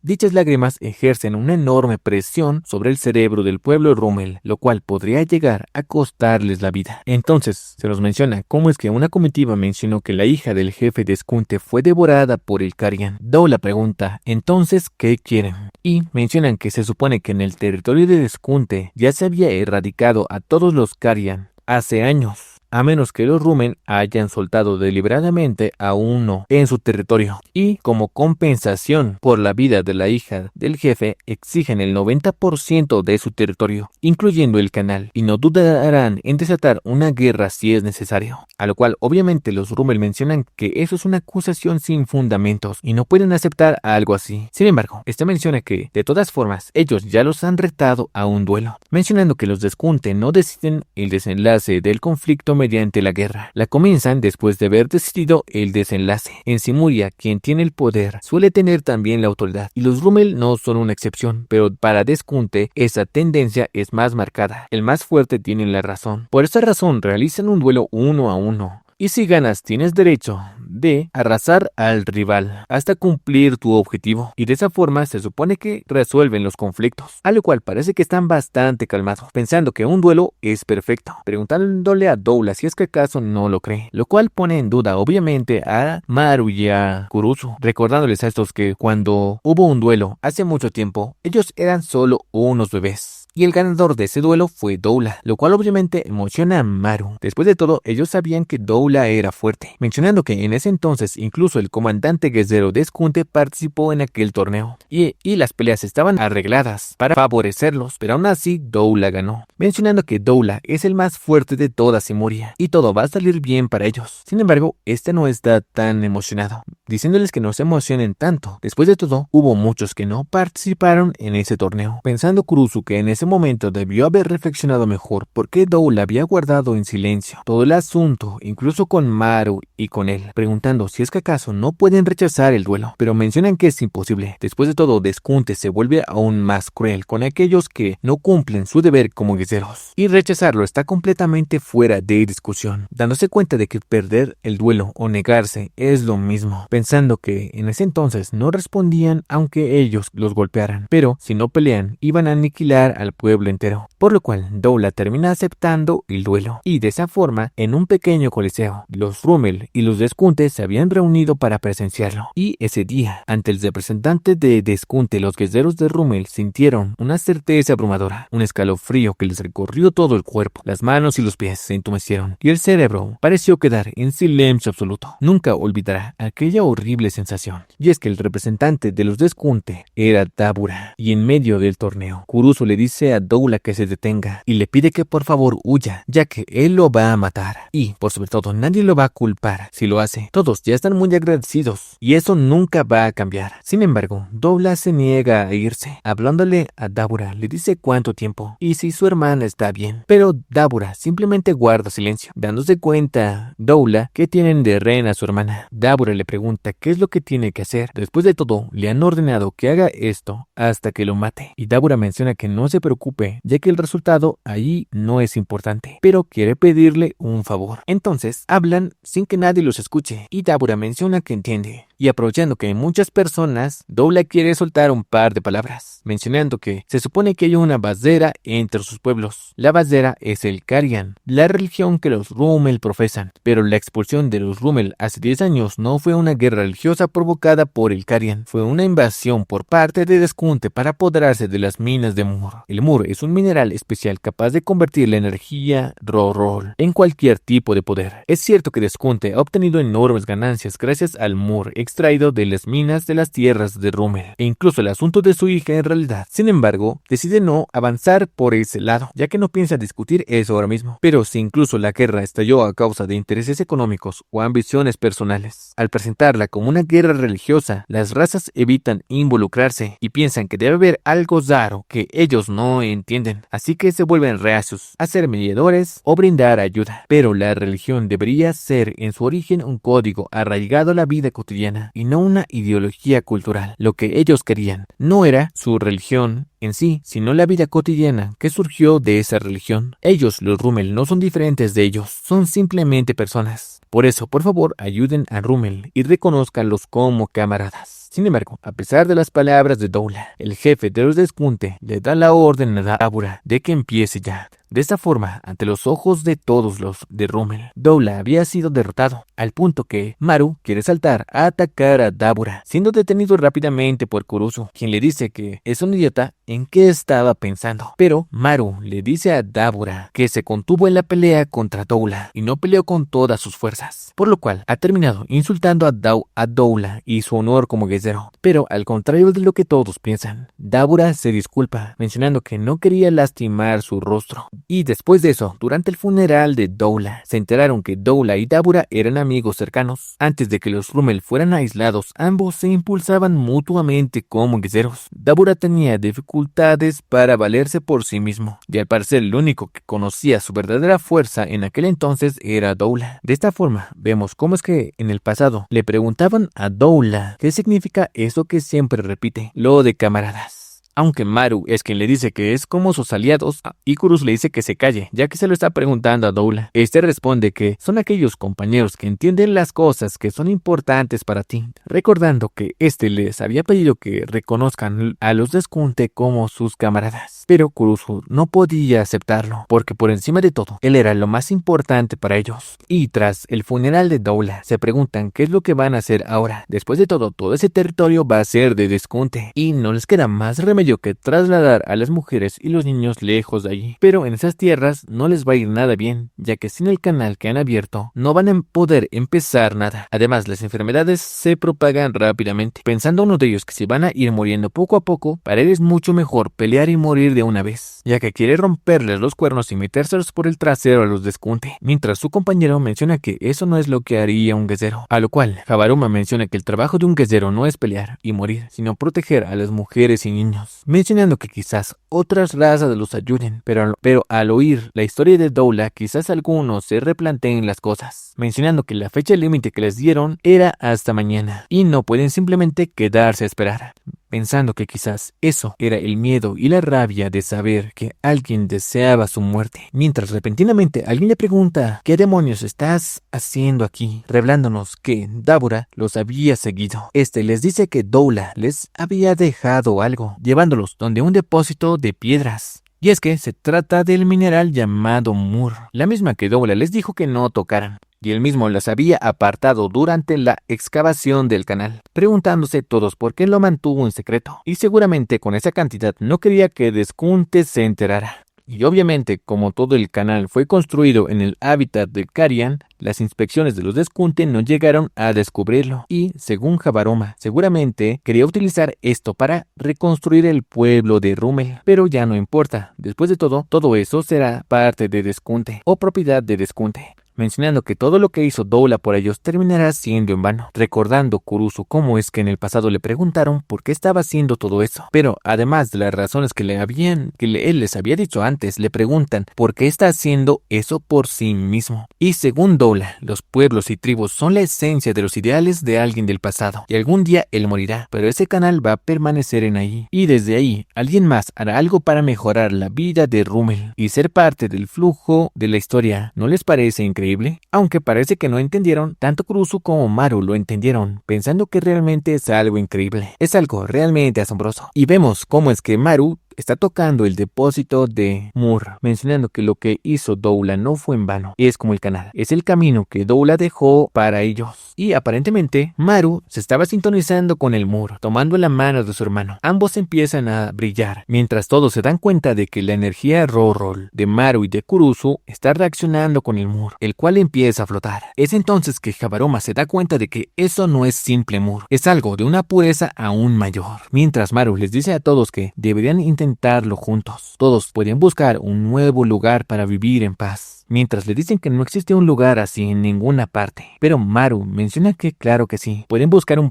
Dichas lágrimas ejercen una enorme presión sobre el cerebro del pueblo Rummel, lo cual podría llegar a costarles la vida. Entonces se nos menciona cómo es que una comitiva mencionó que la hija del jefe Deskunte fue devorada por el Karian. Doula pregunta, entonces, ¿qué quieren? Y mencionan que se supone que en el territorio de Deskunte ya se había erradicado a todos los Karian hace años, a menos que los Rummel hayan soltado deliberadamente a uno en su territorio. Y como compensación por la vida de la hija del jefe, exigen el 90% de su territorio, incluyendo el canal, y no dudarán en desatar una guerra si es necesario. A lo cual obviamente los Rummel mencionan que eso es una acusación sin fundamentos y no pueden aceptar algo así. Sin embargo, este menciona que, de todas formas, ellos ya los han retado a un duelo, mencionando que los Deskunte no deciden el desenlace del conflicto mediante la guerra. La comienzan después de haber decidido el desenlace. En Simuria, quien tiene el poder suele tener también la autoridad, y los Rummel no son una excepción, pero para Deskunte esa tendencia es más marcada. El más fuerte tiene la razón. Por esta razón realizan un duelo 1 a 1. Y si ganas, tienes derecho de arrasar al rival hasta cumplir tu objetivo. Y de esa forma se supone que resuelven los conflictos. A lo cual parece que están bastante calmados, pensando que un duelo es perfecto, preguntándole a Doula si es que acaso no lo cree. Lo cual pone en duda obviamente a Maru y a Kurusu, recordándoles a estos que cuando hubo un duelo hace mucho tiempo, ellos eran solo unos bebés. Y el ganador de ese duelo fue Doula, lo cual obviamente emociona a Maru. Después de todo, ellos sabían que Doula era fuerte, mencionando que en ese entonces incluso el comandante guerrero Deskunte participó en aquel torneo, y las peleas estaban arregladas para favorecerlos, pero aún así Doula ganó, mencionando que Doula es el más fuerte de toda Simuria, y todo va a salir bien para ellos. Sin embargo, este no está tan emocionado, diciéndoles que no se emocionen tanto. Después de todo, hubo muchos que no participaron en ese torneo, pensando Kurusu que en ese momento debió haber reflexionado mejor por qué Doula había guardado en silencio todo el asunto, incluso con Maru y con él, preguntando si es que acaso no pueden rechazar el duelo, pero mencionan que es imposible. Después de todo, Deskunte se vuelve aún más cruel con aquellos que no cumplen su deber como guerreros, y rechazarlo está completamente fuera de discusión, dándose cuenta de que perder el duelo o negarse es lo mismo, pensando que en ese entonces no respondían aunque ellos los golpearan, pero si no pelean iban a aniquilar al pueblo entero, por lo cual Doula termina aceptando el duelo, y de esa forma, en un pequeño coliseo, los Rummel y los Deskunte se habían reunido para presenciarlo, y ese día, ante el representante de Deskunte, los guerreros de Rummel sintieron una certeza abrumadora, un escalofrío que les recorrió todo el cuerpo, las manos y los pies se entumecieron, y el cerebro pareció quedar en silencio absoluto. Nunca olvidará aquella horrible sensación, y es que el representante de los Deskunte era Dabura, y en medio del torneo, Kurusu le dice dice a Doula que se detenga y le pide que por favor huya, ya que él lo va a matar. Y, por sobre todo, nadie lo va a culpar si lo hace. Todos ya están muy agradecidos y eso nunca va a cambiar. Sin embargo, Doula se niega a irse. Hablándole a Dabura, le dice cuánto tiempo y si su hermana está bien. Pero Dabura simplemente guarda silencio, dándose cuenta Doula que tienen de rehén a su hermana. Dabura le pregunta qué es lo que tiene que hacer. Después de todo, le han ordenado que haga esto hasta que lo mate. Y Dabura menciona que no se preocupe, ya que el resultado ahí no es importante, pero quiere pedirle un favor. Entonces, hablan sin que nadie los escuche, y Dabura menciona que entiende. Y aprovechando que hay muchas personas, Doula quiere soltar un par de palabras, mencionando que se supone que hay una basdera entre sus pueblos. La basdera es el Carian, la religión que los Rumel profesan, pero la expulsión de los Rumel hace 10 años no fue una guerra religiosa provocada por el Carian, fue una invasión por parte de Deskunte para apoderarse de las minas de Mur. El Mur es un mineral especial capaz de convertir la energía Rorol en cualquier tipo de poder. Es cierto que Deskunte ha obtenido enormes ganancias gracias al Mur extraído de las minas de las tierras de Rumel, e incluso el asunto de su hija en realidad. Sin embargo, decide no avanzar por ese lado, ya que no piensa discutir eso ahora mismo. Pero si incluso la guerra estalló a causa de intereses económicos o ambiciones personales, al presentarla como una guerra religiosa, las razas evitan involucrarse y piensan que debe haber algo raro que ellos no entienden, así que se vuelven reacios a ser mediadores o brindar ayuda. Pero la religión debería ser en su origen un código arraigado a la vida cotidiana y no una ideología cultural. Lo que ellos querían no era su religión en sí, sino la vida cotidiana que surgió de esa religión. Ellos, los Rumel, no son diferentes de ellos, son simplemente personas. Por eso, por favor, ayuden a Rumel y reconózcanlos como camaradas. Sin embargo, a pesar de las palabras de Doula, el jefe de los Deskunte le da la orden a Dabura de que empiece ya. De esta forma, ante los ojos de todos los de Rumel, Doula había sido derrotado, al punto que Maru quiere saltar a atacar a Dabura, siendo detenido rápidamente por Kurusu, quien le dice que es un idiota en qué estaba pensando. Pero Maru le dice a Dabura que se contuvo en la pelea contra Doula y no peleó con todas sus fuerzas, por lo cual ha terminado insultando a Doula y su honor como guerrero. Pero al contrario de lo que todos piensan, Dabura se disculpa, mencionando que no quería lastimar su rostro. Y después de eso, durante el funeral de Doula, se enteraron que Doula y Dabura eran amigos cercanos. Antes de que los Rumel fueran aislados, ambos se impulsaban mutuamente como guerreros. Dabura tenía dificultades para valerse por sí mismo, y al parecer el único que conocía su verdadera fuerza en aquel entonces era Doula. De esta forma, vemos cómo es que en el pasado le preguntaban a Doula qué significa eso que siempre repite, lo de camaradas. Aunque Maru es quien le dice que es como sus aliados, y Kurusu le dice que se calle, ya que se lo está preguntando a Doula. Este responde que son aquellos compañeros que entienden las cosas que son importantes para ti, recordando que este les había pedido que reconozcan a los Deskunte como sus camaradas. Pero Kurusu no podía aceptarlo, porque por encima de todo, él era lo más importante para ellos. Y tras el funeral de Doula, se preguntan qué es lo que van a hacer ahora. Después de todo ese territorio va a ser de Deskunte, y no les queda más remedio que trasladar a las mujeres y los niños lejos de allí. Pero en esas tierras no les va a ir nada bien, ya que sin el canal que han abierto no van a poder empezar nada. Además, las enfermedades se propagan rápidamente, pensando uno de ellos que se van a ir muriendo poco a poco. Para él es mucho mejor pelear y morir de una vez, ya que quiere romperles los cuernos y metérselos por el trasero a los Deskunte, mientras su compañero menciona que eso no es lo que haría un guerrero, a lo cual Habaruma menciona que el trabajo de un guerrero no es pelear y morir, sino proteger a las mujeres y niños, mencionando que quizás otras razas los ayuden, pero al oír la historia de Doula, quizás algunos se replanteen las cosas, mencionando que la fecha límite que les dieron era hasta mañana y no pueden simplemente quedarse a esperar, pensando que quizás eso era el miedo y la rabia de saber que alguien deseaba su muerte. Mientras repentinamente alguien le pregunta ¿qué demonios estás haciendo aquí?, revelándonos que Dabura los había seguido. Este les dice que Doula les había dejado algo, llevándolos donde un depósito de piedras. Y es que se trata del mineral llamado Mur, la misma que Doula les dijo que no tocaran, y él mismo las había apartado durante la excavación del canal, preguntándose todos por qué lo mantuvo en secreto, y seguramente con esa cantidad no quería que Deskunte se enterara. Y obviamente, como todo el canal fue construido en el hábitat de Carian, las inspecciones de los Deskunte no llegaron a descubrirlo. Y, según Jabaroma, seguramente quería utilizar esto para reconstruir el pueblo de Rúmel. Pero ya no importa. Después de todo eso será parte de Deskunte o propiedad de Deskunte, mencionando que todo lo que hizo Doula por ellos terminará siendo en vano, recordando Kurusu cómo es que en el pasado le preguntaron por qué estaba haciendo todo eso, pero además de las razones que él les había dicho antes, le preguntan por qué está haciendo eso por sí mismo. Y según Doula, los pueblos y tribus son la esencia de los ideales de alguien del pasado, y algún día él morirá, pero ese canal va a permanecer en ahí, y desde ahí alguien más hará algo para mejorar la vida de Rúmel y ser parte del flujo de la historia. ¿No les parece increíble? Aunque parece que no entendieron, tanto Kurusu como Maru lo entendieron, pensando que realmente es algo increíble, es algo realmente asombroso. Y vemos cómo es que Maru está tocando el depósito de Mur, mencionando que lo que hizo Doula no fue en vano, es como el canal, es el camino que Doula dejó para ellos. Y aparentemente Maru se estaba sintonizando con el Mur, tomando la mano de su hermano. Ambos empiezan a brillar, mientras todos se dan cuenta de que la energía Rorol de Maru y de Kurusu está reaccionando con el Mur, el cual empieza a flotar. Es entonces que Jabaroma se da cuenta de que eso no es simple Mur, es algo de una pureza aún mayor. Mientras Maru les dice a todos que deberían intentarlo juntos. Todos pueden buscar un nuevo lugar para vivir en paz. Mientras le dicen que no existe un lugar así en ninguna parte. Pero Maru menciona que claro que sí. Pueden buscar un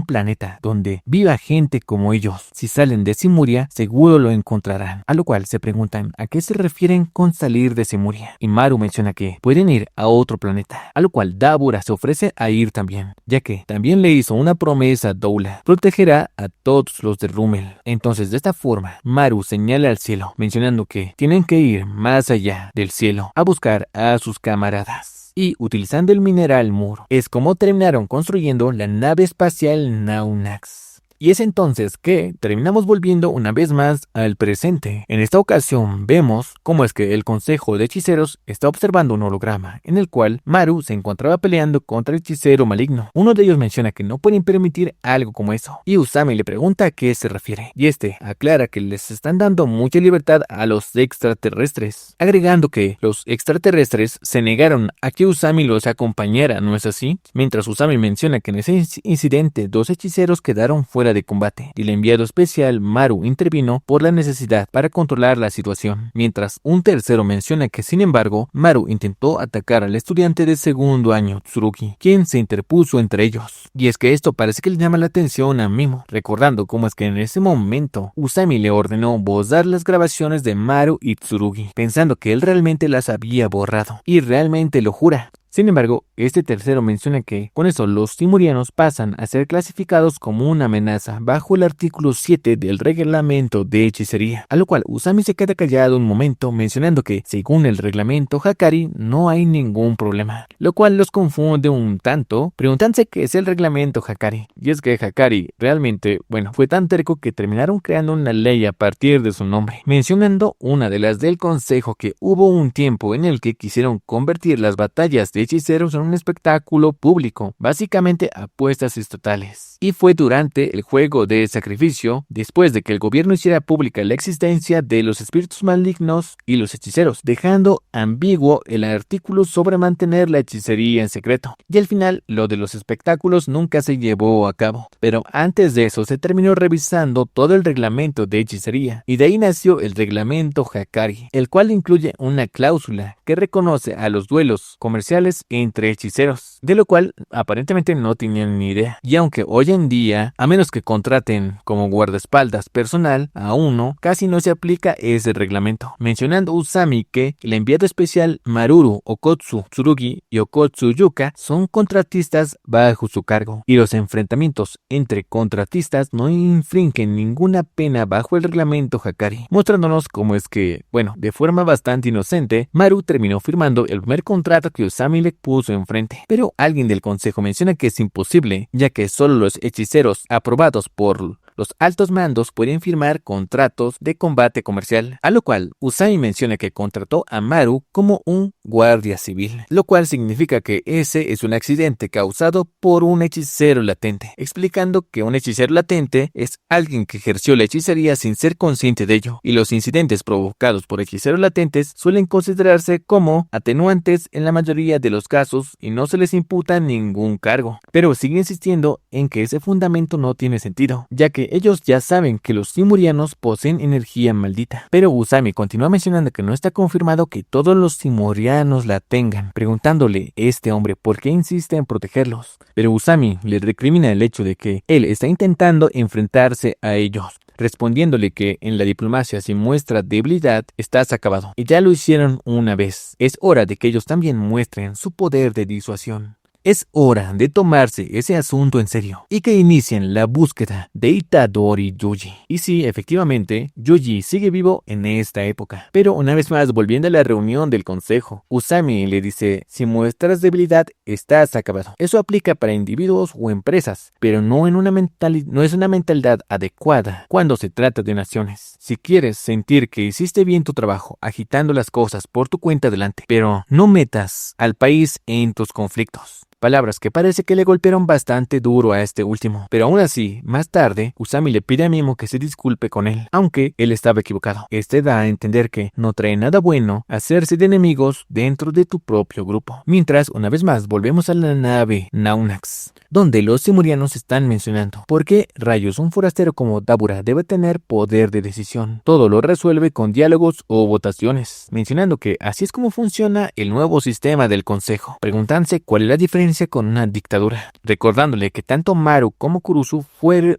planeta donde viva gente como ellos. Si salen de Simuria, seguro lo encontrarán. A lo cual se preguntan a qué se refieren con salir de Simuria. Y Maru menciona que pueden ir a otro planeta. A lo cual Dabura se ofrece a ir también, ya que también le hizo una promesa a Doula. Protegerá a todos los de Rúmel. Entonces de esta forma, Maru señala al cielo, mencionando que tienen que ir más allá del cielo a buscar a sus camaradas. Y utilizando el mineral Mur, es como terminaron construyendo la nave espacial Naunax. Y es entonces que terminamos volviendo una vez más al presente. En esta ocasión vemos cómo es que el Consejo de Hechiceros está observando un holograma, en el cual Maru se encontraba peleando contra el hechicero maligno. Uno de ellos menciona que no pueden permitir algo como eso, y Usami le pregunta a qué se refiere, y este aclara que les están dando mucha libertad a los extraterrestres, agregando que los extraterrestres se negaron a que Usami los acompañara, ¿no es así? Mientras Usami menciona que en ese incidente 2 hechiceros quedaron fuera de combate, y el enviado especial Maru intervino por la necesidad para controlar la situación, mientras un tercero menciona que sin embargo Maru intentó atacar al estudiante de segundo año Tsurugi, quien se interpuso entre ellos. Y es que esto parece que le llama la atención a Mimo, recordando cómo es que en ese momento Usami le ordenó borrar las grabaciones de Maru y Tsurugi, pensando que él realmente las había borrado, y realmente lo jura. Sin embargo, este tercero menciona que con eso los simurianos pasan a ser clasificados como una amenaza bajo el artículo 7 del reglamento de hechicería, a lo cual Usami se queda callado un momento mencionando que según el reglamento Hakari no hay ningún problema, lo cual los confunde un tanto, preguntándose qué es el reglamento Hakari. Y es que Hakari realmente, fue tan terco que terminaron creando una ley a partir de su nombre, mencionando una de las del consejo que hubo un tiempo en el que quisieron convertir las batallas de hechiceros en un espectáculo público, básicamente apuestas estatales. Y fue durante el juego de sacrificio, después de que el gobierno hiciera pública la existencia de los espíritus malignos y los hechiceros, dejando ambiguo el artículo sobre mantener la hechicería en secreto. Y al final, lo de los espectáculos nunca se llevó a cabo. Pero antes de eso, se terminó revisando todo el reglamento de hechicería, y de ahí nació el reglamento Hakari, el cual incluye una cláusula que reconoce a los duelos comerciales entre hechiceros, de lo cual aparentemente no tenían ni idea. Y aunque hoy en día, a menos que contraten como guardaespaldas personal a uno, casi no se aplica ese reglamento, mencionando Usami que el enviado especial Maruru, Okotsu Tsurugi y Okotsu Yuka son contratistas bajo su cargo, y los enfrentamientos entre contratistas no infringen ninguna pena bajo el reglamento Hakari, mostrándonos cómo es que, de forma bastante inocente, Maru terminó firmando el primer contrato que Usami le puso enfrente. Pero alguien del consejo menciona que es imposible, ya que solo los hechiceros aprobados por los altos mandos pueden firmar contratos de combate comercial, a lo cual Usami menciona que contrató a Maru como un guardia civil, lo cual significa que ese es un accidente causado por un hechicero latente, explicando que un hechicero latente es alguien que ejerció la hechicería sin ser consciente de ello, y los incidentes provocados por hechiceros latentes suelen considerarse como atenuantes en la mayoría de los casos y no se les imputa ningún cargo, pero sigue insistiendo en que ese fundamento no tiene sentido, ya que ellos ya saben que los simurianos poseen energía maldita. Pero Usami continúa mencionando que no está confirmado que todos los simurianos la tengan, preguntándole este hombre por qué insiste en protegerlos. Pero Usami le recrimina el hecho de que él está intentando enfrentarse a ellos, respondiéndole que en la diplomacia si muestra debilidad estás acabado, y ya lo hicieron una vez. Es hora de que ellos también muestren su poder de disuasión. Es hora de tomarse ese asunto en serio y que inicien la búsqueda de Itadori Yuji. Y sí, efectivamente, Yuji sigue vivo en esta época. Pero una vez más, volviendo a la reunión del consejo, Usami le dice, si muestras debilidad, estás acabado. Eso aplica para individuos o empresas, pero no es una mentalidad adecuada cuando se trata de naciones. Si quieres sentir que hiciste bien tu trabajo agitando las cosas por tu cuenta adelante, pero no metas al país en tus conflictos. Palabras que parece que le golpearon bastante duro a este último, pero aún así, más tarde, Usami le pide a Mimo que se disculpe con él, aunque él estaba equivocado. Este da a entender que no trae nada bueno hacerse de enemigos dentro de tu propio grupo. Mientras, una vez más, volvemos a la nave Naunax, donde los simurianos están mencionando por qué rayos un forastero como Dabura debe tener poder de decisión. Todo lo resuelve con diálogos o votaciones, mencionando que así es como funciona el nuevo sistema del consejo, preguntándose cuál es la diferencia con una dictadura, recordándole que tanto Maru como Kurusu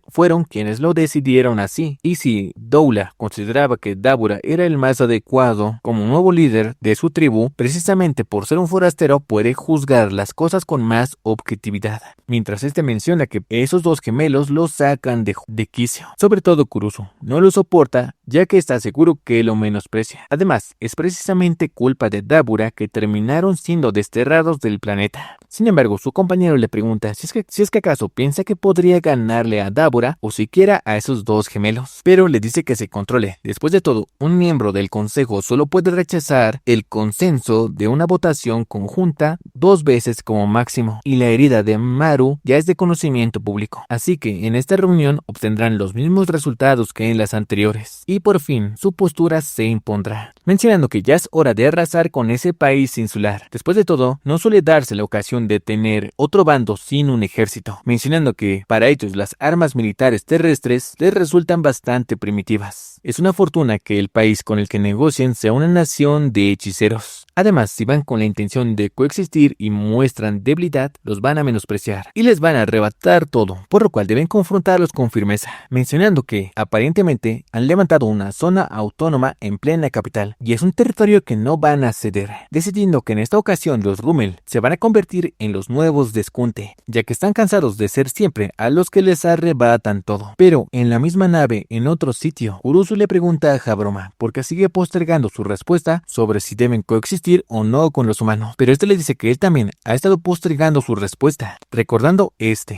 fueron quienes lo decidieron así, y si Doula consideraba que Dabura era el más adecuado como nuevo líder de su tribu, precisamente por ser un forastero puede juzgar las cosas con más objetividad, mientras este menciona que esos dos gemelos lo sacan de quicio. Sobre todo Kurusu no lo soporta, ya que está seguro que lo menosprecia. Además, es precisamente culpa de Dabura que terminaron siendo desterrados del planeta. Sin embargo, su compañero le pregunta si es que acaso piensa que podría ganarle a Dabura o siquiera a esos dos gemelos, pero le dice que se controle. Después de todo, un miembro del consejo solo puede rechazar el consenso de una votación conjunta 2 veces como máximo, y la herida de Maru ya es de conocimiento público, así que en esta reunión obtendrán los mismos resultados que en las anteriores, y por fin su postura se impondrá, mencionando que ya es hora de arrasar con ese país insular. Después de todo, no suele darse la ocasión de tener otro bando sin un ejército, mencionando que para ellos las armas militares terrestres les resultan bastante primitivas. Es una fortuna que el país con el que negocien sea una nación de hechiceros. Además, si van con la intención de coexistir y muestran debilidad, los van a menospreciar y les van a arrebatar todo, por lo cual deben confrontarlos con firmeza, mencionando que aparentemente han levantado una zona autónoma en plena capital y es un territorio que no van a ceder, decidiendo que en esta ocasión los Rummel se van a convertir en los nuevos Deskunte, ya que están cansados de ser siempre a los que les arrebatan todo. Pero en la misma nave, en otro sitio, Kurusu le pregunta a Habroma porque sigue postergando su respuesta sobre si deben coexistir o no con los humanos, pero este le dice que él también ha estado postergando su respuesta, recordando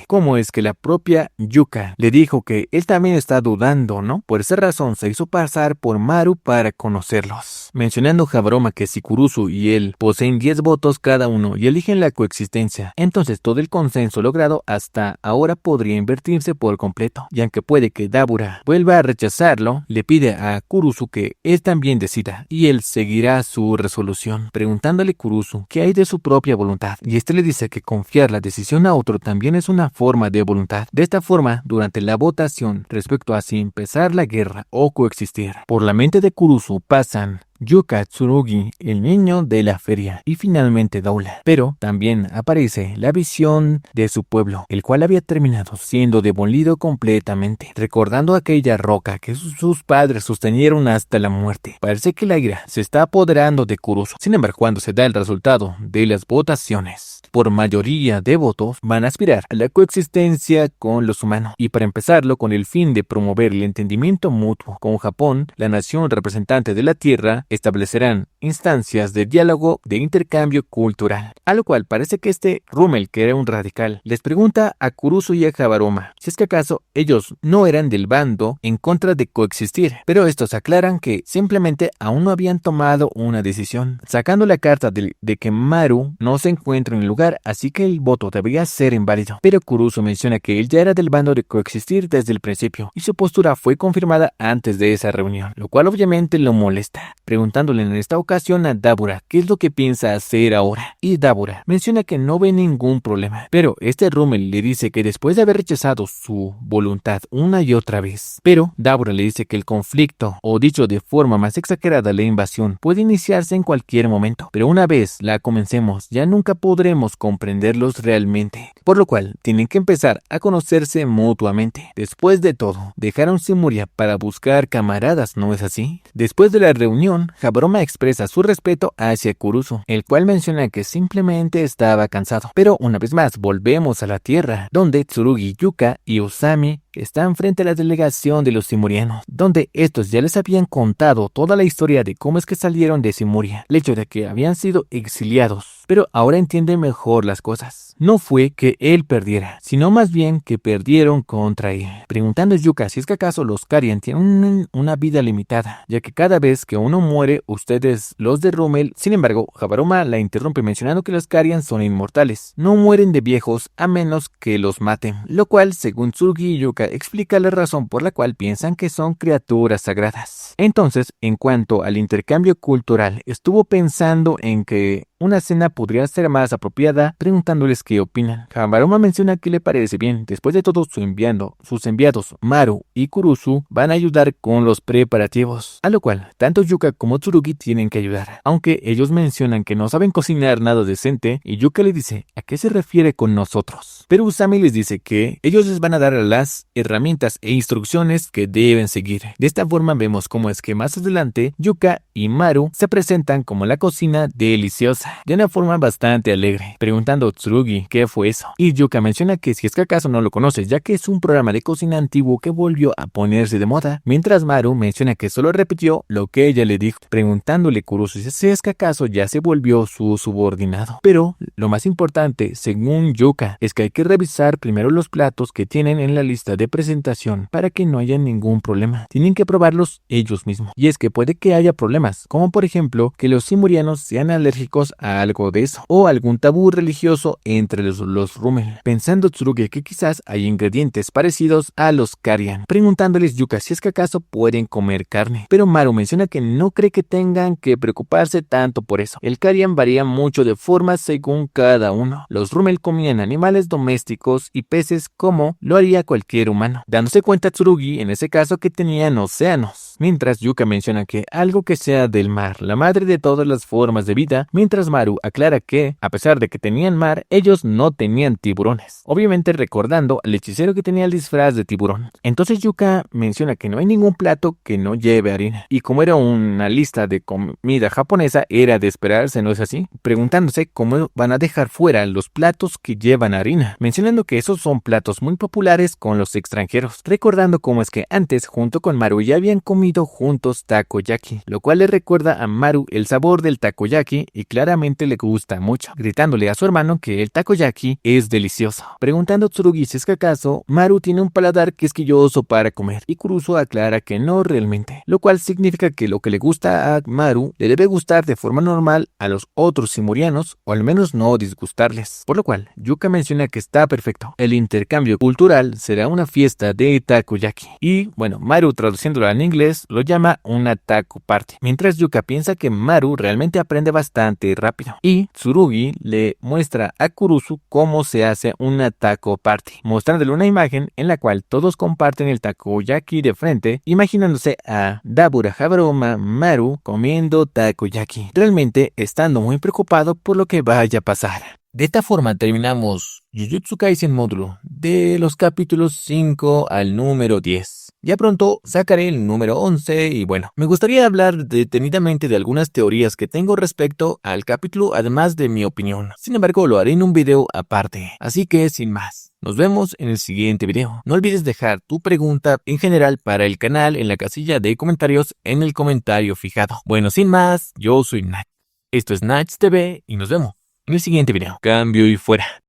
cómo es que la propia Yuka le dijo que él también está dudando, ¿no? Por esa razón se hizo pasar por Maru para conocerlos, mencionando Habroma que si Kurusu y él poseen 10 votos cada uno y eligen la coexistencia, entonces todo el consenso logrado hasta ahora podría invertirse por completo, y aunque puede que Dabura vuelva a rechazarlo, le pide a Kurusu que él también decida, y él seguirá su resolución, preguntándole Kurusu qué hay de su propia voluntad, y este le dice que confiar la decisión a otro también es una forma de voluntad. De esta forma, durante la votación respecto a si empezar la guerra o coexistir, por la mente de Kurusu pasan Yuka Tsurugi, el niño de la feria, y finalmente Doula. Pero también aparece la visión de su pueblo, el cual había terminado siendo demolido completamente, recordando aquella roca que sus padres sostenieron hasta la muerte. Parece que la ira se está apoderando de Kurusu. Sin embargo, cuando se da el resultado de las votaciones, por mayoría de votos, van a aspirar a la coexistencia con los humanos, y para empezarlo con el fin de promover el entendimiento mutuo con Japón, la nación representante de la Tierra, establecerán instancias de diálogo de intercambio cultural. A lo cual parece que este Rummel, que era un radical, les pregunta a Kurusu y a Habaruma si es que acaso ellos no eran del bando en contra de coexistir, pero estos aclaran que simplemente aún no habían tomado una decisión, sacando la carta de que Maru no se encuentra en el lugar, así que el voto debería ser inválido. Pero Kurusu menciona que él ya era del bando de coexistir desde el principio y su postura fue confirmada antes de esa reunión, lo cual obviamente lo molesta, preguntándole en esta ocasión a Dabura qué es lo que piensa hacer ahora. Y Dabura menciona que no ve ningún problema, pero este Rummel le dice que después de haber rechazado su voluntad una y otra vez, pero Dabura le dice que el conflicto, o dicho de forma más exagerada, la invasión, puede iniciarse en cualquier momento, pero una vez la comencemos ya nunca podremos comprenderlos realmente, por lo cual tienen que empezar a conocerse mutuamente. Después de todo, dejaron Simuria para buscar camaradas, ¿no es así? Después de la reunión, Habaruma expresa su respeto hacia Kurusu, el cual menciona que simplemente estaba cansado. Pero una vez más volvemos a la Tierra, donde Tsurugi, Yuka y Usami están frente a la delegación de los simurianos, donde estos ya les habían contado toda la historia de cómo es que salieron de Simuria, el hecho de que habían sido exiliados, pero ahora entiende mejor las cosas. No fue que él perdiera, sino más bien que perdieron contra él. Preguntando a Yuka si es que acaso los Karian tienen una vida limitada, ya que cada vez que uno muere, ustedes los de Rummel. Sin embargo, Habaruma la interrumpe mencionando que los Karian son inmortales, no mueren de viejos a menos que los maten, lo cual, según Tsurugi y Yuka, explica la razón por la cual piensan que son criaturas sagradas. Entonces, en cuanto al intercambio cultural, estuvo pensando en que una cena podría ser más apropiada, preguntándoles qué opinan. Habaruma menciona que le parece bien. Después de todo, sus enviados Maru y Kurusu van a ayudar con los preparativos, a lo cual tanto Yuka como Tsurugi tienen que ayudar, aunque ellos mencionan que no saben cocinar nada decente, y Yuka le dice a qué se refiere con nosotros, pero Usami les dice que ellos les van a dar las herramientas e instrucciones que deben seguir. De esta forma vemos cómo es que más adelante Yuka y Maru se presentan como la cocina deliciosa, de una forma bastante alegre, preguntando a Tsurugi qué fue eso, y Yuka menciona que si es que acaso no lo conoces, ya que es un programa de cocina antiguo que volvió a ponerse de moda, mientras Maru menciona que solo repitió lo que ella le dijo, preguntándole a Kurusu si es que acaso ya se volvió su subordinado. Pero lo más importante, según Yuka, es que hay que revisar primero los platos que tienen en la lista de presentación para que no haya ningún problema. Tienen que probarlos ellos mismos, y es que puede que haya problemas, como por ejemplo que los simurianos sean alérgicos a algo de eso, o algún tabú religioso entre los Rummel, pensando Tsurugi que quizás hay ingredientes parecidos a los Karian, preguntándoles Yuka si es que acaso pueden comer carne, pero Maru menciona que no cree que tengan que preocuparse tanto por eso. El Karian varía mucho de forma según cada uno. Los Rummel comían animales domésticos y peces como lo haría cualquier humano, dándose cuenta Tsurugi en ese caso que tenían océanos, mientras Yuka menciona que algo que sea del mar, la madre de todas las formas de vida, mientras Maru aclara que, a pesar de que tenían mar, ellos no tenían tiburones, obviamente recordando al hechicero que tenía el disfraz de tiburón. Entonces Yuka menciona que no hay ningún plato que no lleve harina, y como era una lista de comida japonesa, era de esperarse, ¿no es así? Preguntándose cómo van a dejar fuera los platos que llevan harina, mencionando que esos son platos muy populares con los extranjeros, recordando cómo es que antes junto con Maru ya habían comido juntos takoyaki, lo cual le recuerda a Maru el sabor del takoyaki y claramente le gusta mucho, gritándole a su hermano que el takoyaki es delicioso, preguntando a Tsurugi si es que acaso Maru tiene un paladar quisquilloso para comer, y Kurusu aclara que no realmente, lo cual significa que lo que le gusta a Maru le debe gustar de forma normal a los otros simurianos, o al menos no disgustarles, por lo cual Yuka menciona que está perfecto. El intercambio cultural será una fiesta de takoyaki, y bueno, Maru traduciéndolo en inglés lo llama una taco party, mientras Yuka piensa que Maru realmente aprende bastante rápido, y Tsurugi le muestra a Kurusu cómo se hace una taco party, mostrándole una imagen en la cual todos comparten el takoyaki de frente, imaginándose a Dabura, Habaruma, Maru comiendo takoyaki, realmente estando muy preocupado por lo que vaya a pasar. De esta forma terminamos Jujutsu Kaisen módulo de los capítulos 5 al número 10. Ya pronto sacaré el número 11 y bueno, me gustaría hablar detenidamente de algunas teorías que tengo respecto al capítulo, además de mi opinión. Sin embargo, lo haré en un video aparte, así que sin más. Nos vemos en el siguiente video. No olvides dejar tu pregunta en general para el canal en la casilla de comentarios en el comentario fijado. Bueno, sin más, yo soy Nach. Esto es Nach TV y nos vemos en el siguiente video. Cambio y fuera.